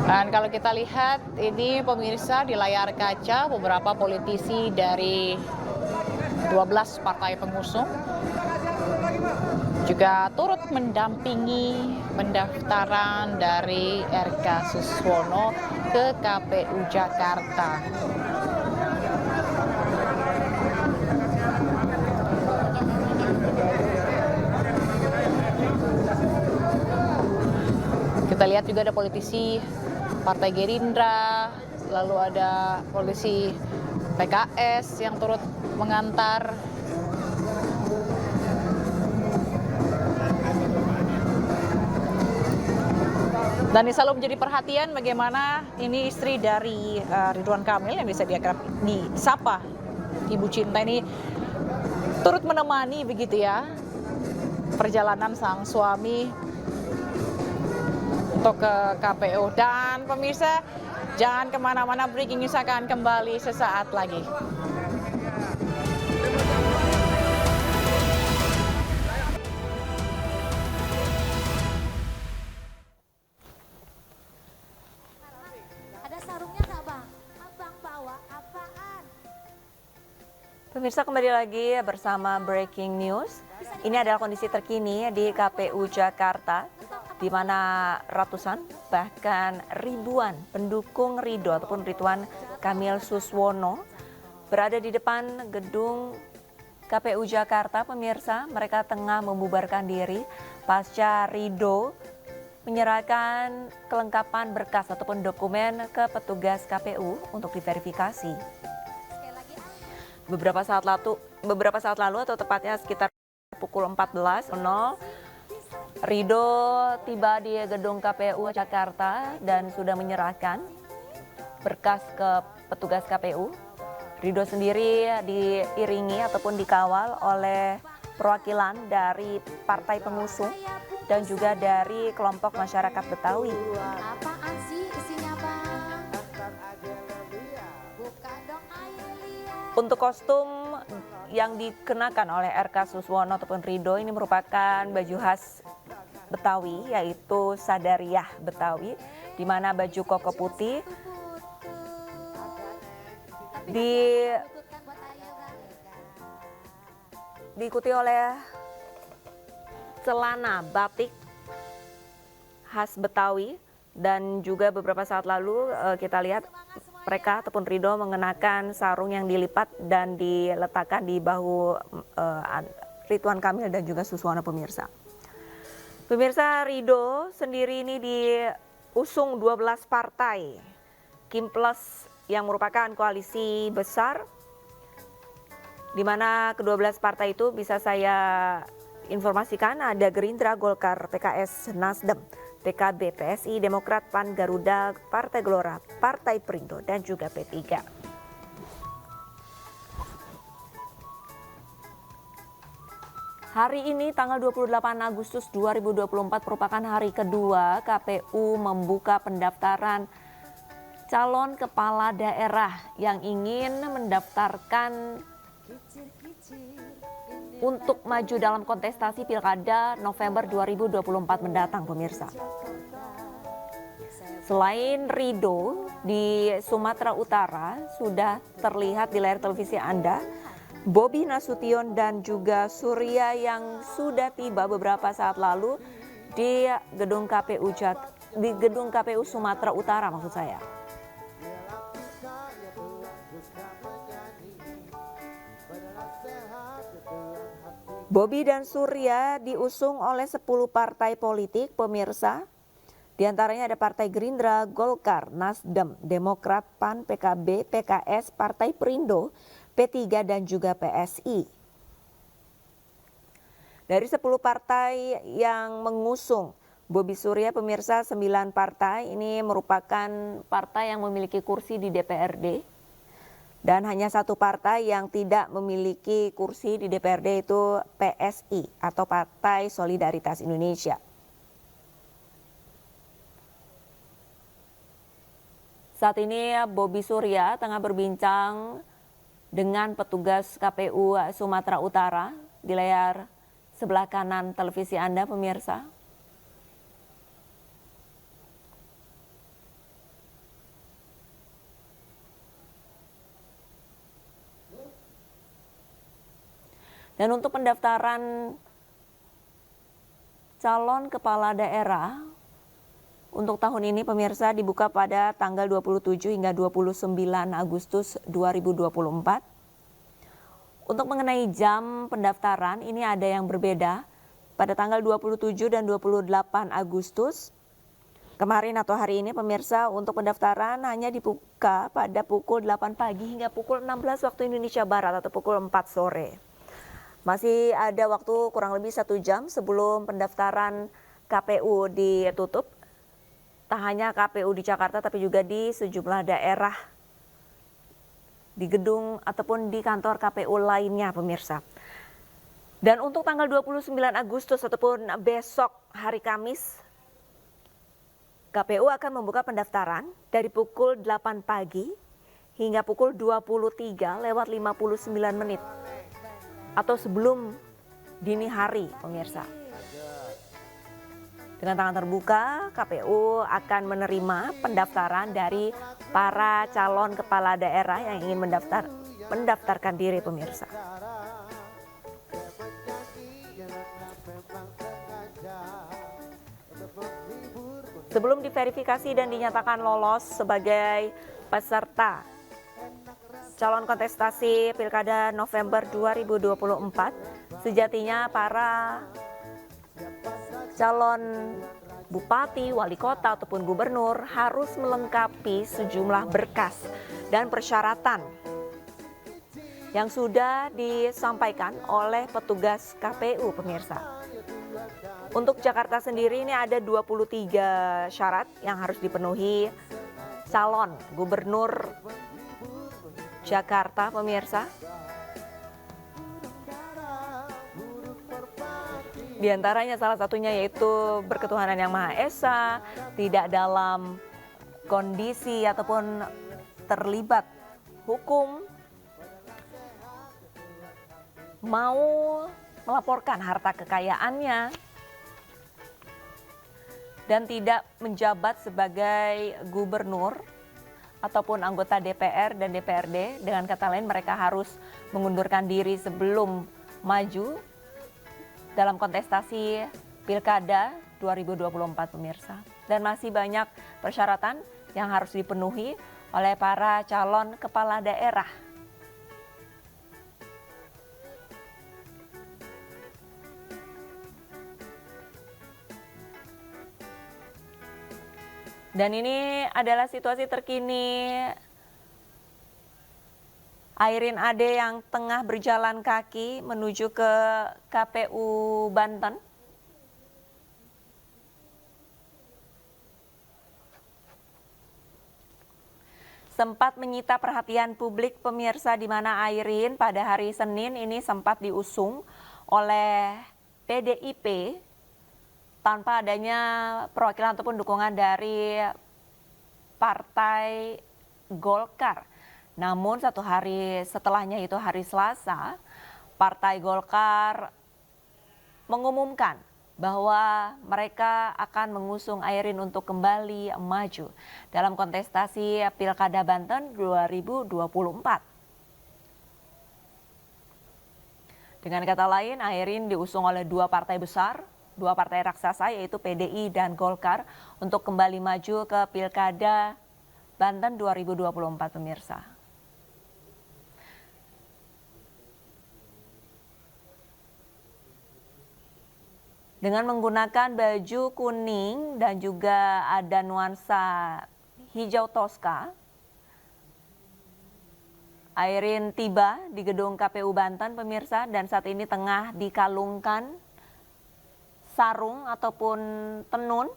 Dan kalau kita lihat ini pemirsa di layar kaca, beberapa politisi dari 12 partai pengusung juga turut mendampingi pendaftaran dari RK Suswono ke KPU Jakarta. Kita lihat juga ada politisi Partai Gerindra, lalu ada politisi PKS yang turut mengantar. Dan selalu menjadi perhatian bagaimana ini istri dari Ridwan Kamil yang bisa disapa Ibu Cinta ini turut menemani begitu ya perjalanan sang suami untuk ke KPU. Dan pemirsa, jangan kemana-mana, breaking news akan kembali sesaat lagi. Ada sarungnya nggak bang? Abang bawa apaan? Pemirsa, kembali lagi bersama Breaking News. Ini adalah kondisi terkini di KPU Jakarta, di mana ratusan bahkan ribuan pendukung Ridho ataupun Ridwan Kamil Suswono berada di depan gedung KPU Jakarta. Pemirsa, mereka tengah membubarkan diri pasca Ridho menyerahkan kelengkapan berkas ataupun dokumen ke petugas KPU untuk diverifikasi. Beberapa saat lalu atau tepatnya sekitar pukul 14.00, Ridho tiba di gedung KPU Jakarta dan sudah menyerahkan berkas ke petugas KPU. Ridho sendiri diiringi ataupun dikawal oleh perwakilan dari partai pengusung dan juga dari kelompok masyarakat Betawi. Apaan sih isinya bang? Buka dong ayo lihat. Untuk kostum yang dikenakan oleh RK Suswono ataupun Ridho ini merupakan baju khas Betawi, yaitu Sadariah Betawi, di mana baju koko putih diikuti oleh celana batik khas Betawi, dan juga beberapa saat lalu kita lihat mereka ataupun Ridho mengenakan sarung yang dilipat dan diletakkan di bahu Ridwan Kamil dan juga Suswono. Pemirsa, Ridho sendiri ini diusung 12 partai Kim Plus yang merupakan koalisi besar, di mana ke-12 partai itu bisa saya informasikan ada Gerindra, Golkar, PKS, Nasdem, PKB, PSI, Demokrat, PAN, Garuda, Partai Gelora, Partai Perindo, dan juga P3. Hari ini tanggal 28 Agustus 2024 merupakan hari kedua KPU membuka pendaftaran calon kepala daerah yang ingin mendaftarkan untuk maju dalam kontestasi Pilkada November 2024 mendatang, pemirsa. Selain Ridho, di Sumatera Utara sudah terlihat di layar televisi Anda Bobi Nasution dan juga Surya yang sudah tiba beberapa saat lalu di gedung KPU Sumatera Utara maksud saya. Bobi dan Surya diusung oleh 10 partai politik, pemirsa. Di antaranya ada Partai Gerindra, Golkar, Nasdem, Demokrat, PAN, PKB, PKS, Partai Perindo, P3 dan juga PSI. Dari 10 partai yang mengusung Bobi Surya, pemirsa, 9 partai ini merupakan partai yang memiliki kursi di DPRD. Dan hanya satu partai yang tidak memiliki kursi di DPRD itu PSI atau Partai Solidaritas Indonesia. Saat ini Bobi Surya tengah berbincang dengan petugas KPU Sumatera Utara di layar sebelah kanan televisi Anda, pemirsa. Dan untuk pendaftaran calon kepala daerah untuk tahun ini pemirsa dibuka pada tanggal 27 hingga 29 Agustus 2024. Untuk mengenai jam pendaftaran ini ada yang berbeda. Pada tanggal 27 dan 28 Agustus kemarin atau hari ini pemirsa, untuk pendaftaran hanya dibuka pada pukul 8 pagi hingga pukul 16 waktu Indonesia Barat atau pukul 4 sore. Masih ada waktu kurang lebih 1 jam sebelum pendaftaran KPU ditutup. Tak hanya KPU di Jakarta tapi juga di sejumlah daerah di gedung ataupun di kantor KPU lainnya pemirsa. Dan untuk tanggal 29 Agustus ataupun besok hari Kamis, KPU akan membuka pendaftaran dari pukul 8 pagi hingga pukul 23:59 menit atau sebelum dini hari pemirsa. Dengan tangan terbuka, KPU akan menerima pendaftaran dari para calon kepala daerah yang ingin mendaftarkan diri pemirsa. Sebelum diverifikasi dan dinyatakan lolos sebagai peserta calon kontestasi Pilkada November 2024, sejatinya para calon bupati, wali kota ataupun gubernur harus melengkapi sejumlah berkas dan persyaratan yang sudah disampaikan oleh petugas KPU pemirsa. Untuk Jakarta sendiri ini ada 23 syarat yang harus dipenuhi calon gubernur Jakarta pemirsa. Di antaranya salah satunya yaitu berketuhanan yang Maha Esa, tidak dalam kondisi ataupun terlibat hukum, mau melaporkan harta kekayaannya, dan tidak menjabat sebagai gubernur ataupun anggota DPR dan DPRD. Dengan kata lain mereka harus mengundurkan diri sebelum maju dalam kontestasi Pilkada 2024 pemirsa. Dan masih banyak persyaratan yang harus dipenuhi oleh para calon kepala daerah. Dan ini adalah situasi terkini Airin Ade yang tengah berjalan kaki menuju ke KPU Banten. Sempat menyita perhatian publik pemirsa, di mana Airin pada hari Senin ini sempat diusung oleh PDIP tanpa adanya perwakilan ataupun dukungan dari Partai Golkar. Namun satu hari setelahnya, yaitu hari Selasa, Partai Golkar mengumumkan bahwa mereka akan mengusung Airin untuk kembali maju dalam kontestasi Pilkada Banten 2024. Dengan kata lain, Airin diusung oleh dua partai besar, dua partai raksasa yaitu PDI dan Golkar untuk kembali maju ke Pilkada Banten 2024 pemirsa. Dengan menggunakan baju kuning dan juga ada nuansa hijau toska, Airin tiba di gedung KPU Banten pemirsa, dan saat ini tengah dikalungkan sarung ataupun tenun.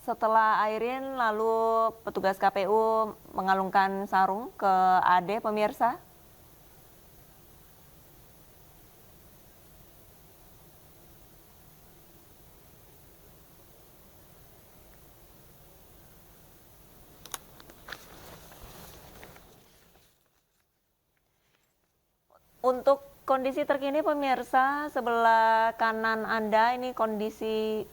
Setelah Airin, lalu petugas KPU mengalungkan sarung ke Ade pemirsa. Untuk kondisi terkini pemirsa, sebelah kanan Anda ini kondisi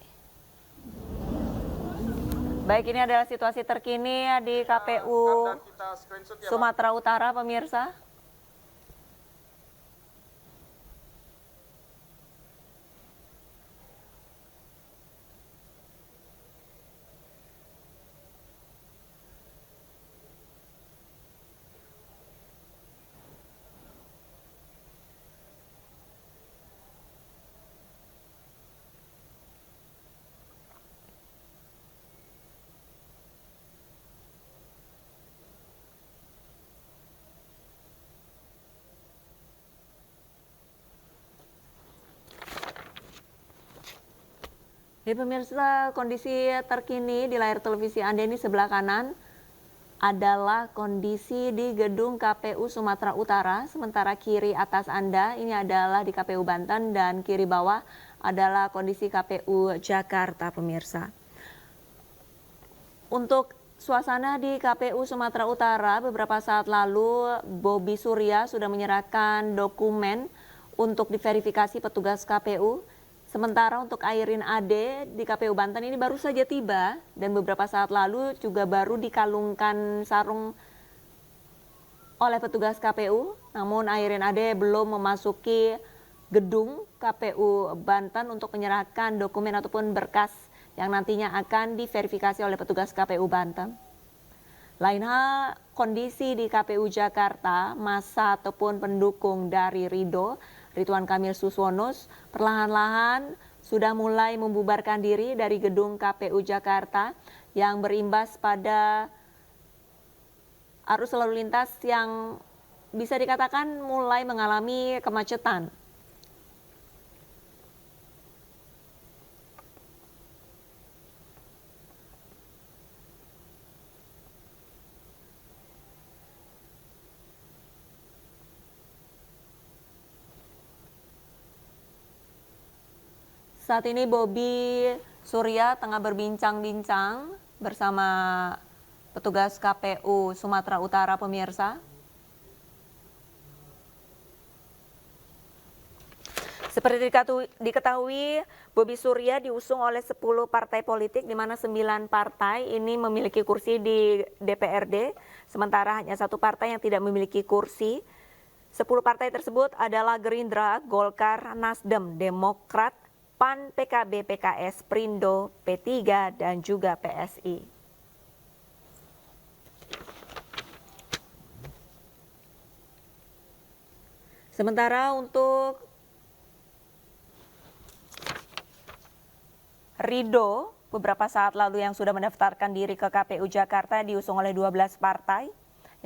Baik, ini adalah situasi terkini di KPU Sumatera Utara, pemirsa. Ya pemirsa, kondisi terkini di layar televisi Anda ini sebelah kanan adalah kondisi di gedung KPU Sumatera Utara, sementara kiri atas Anda ini adalah di KPU Banten dan kiri bawah adalah kondisi KPU Jakarta, pemirsa. Untuk suasana di KPU Sumatera Utara beberapa saat lalu, Bobi Surya sudah menyerahkan dokumen untuk diverifikasi petugas KPU. Sementara untuk Airin Ade di KPU Banten ini baru saja tiba dan beberapa saat lalu juga baru dikalungkan sarung oleh petugas KPU. Namun Airin Ade belum memasuki gedung KPU Banten untuk menyerahkan dokumen ataupun berkas yang nantinya akan diverifikasi oleh petugas KPU Banten. Lain hal, kondisi di KPU Jakarta, massa ataupun pendukung dari Ridwan Kamil Suswono perlahan-lahan sudah mulai membubarkan diri dari gedung KPU Jakarta yang berimbas pada arus lalu lintas yang bisa dikatakan mulai mengalami kemacetan. Saat ini Bobi Surya tengah berbincang-bincang bersama petugas KPU Sumatera Utara, pemirsa. Seperti diketahui, Bobi Surya diusung oleh 10 partai politik, di mana 9 partai ini memiliki kursi di DPRD, sementara hanya 1 partai yang tidak memiliki kursi. 10 partai tersebut adalah Gerindra, Golkar, Nasdem, Demokrat, PAN, PKB, PKS, Prindo, P3, dan juga PSI. Sementara untuk Ridho, beberapa saat lalu yang sudah mendaftarkan diri ke KPU Jakarta diusung oleh 12 partai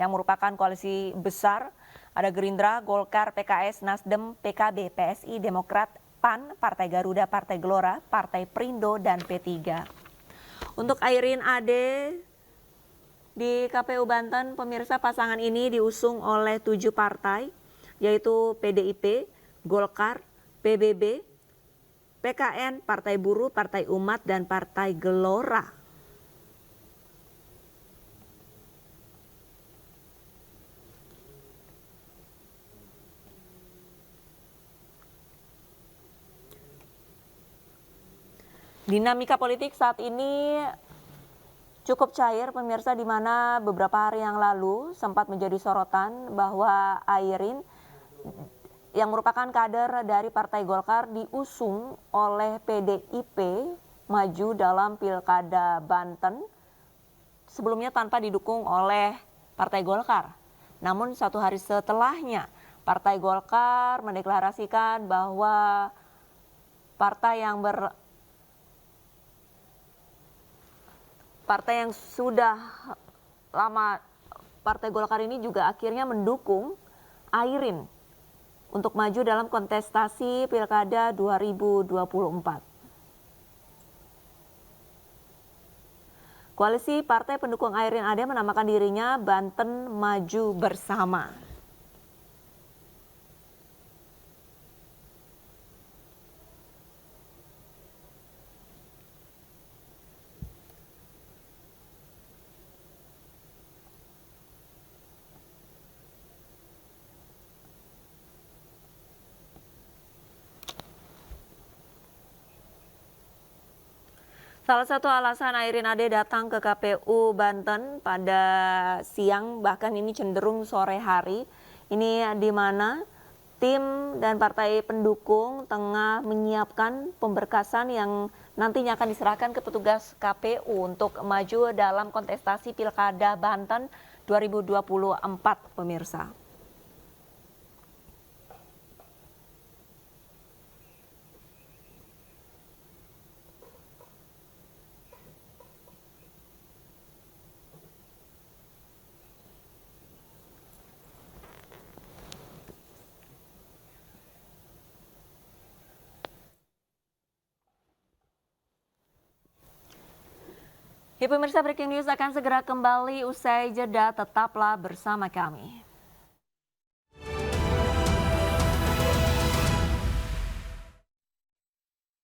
yang merupakan koalisi besar. Ada Gerindra, Golkar, PKS, Nasdem, PKB, PSI, Demokrat, PAN, Partai Garuda, Partai Gelora, Partai Prindo, dan P3. Untuk Airin Ade di KPU Banten, pemirsa, pasangan ini diusung oleh 7 partai, yaitu PDIP, Golkar, PBB, PKN, Partai Buruh, Partai Umat, dan Partai Gelora. Dinamika politik saat ini cukup cair, pemirsa, di mana beberapa hari yang lalu sempat menjadi sorotan bahwa Airin yang merupakan kader dari Partai Golkar diusung oleh PDIP maju dalam Pilkada Banten, sebelumnya tanpa didukung oleh Partai Golkar. Namun 1 hari setelahnya Partai Golkar mendeklarasikan bahwa partai yang sudah lama Partai Golkar ini juga akhirnya mendukung Airin untuk maju dalam kontestasi Pilkada 2024. Koalisi partai pendukung Airin Ade menamakan dirinya Banten Maju Bersama. Salah satu alasan Airin Ade datang ke KPU Banten pada siang, bahkan ini cenderung sore hari, ini di mana tim dan partai pendukung tengah menyiapkan pemberkasan yang nantinya akan diserahkan ke petugas KPU untuk maju dalam kontestasi Pilkada Banten 2024, pemirsa. Ya pemirsa, Breaking News akan segera kembali usai jeda, tetaplah bersama kami.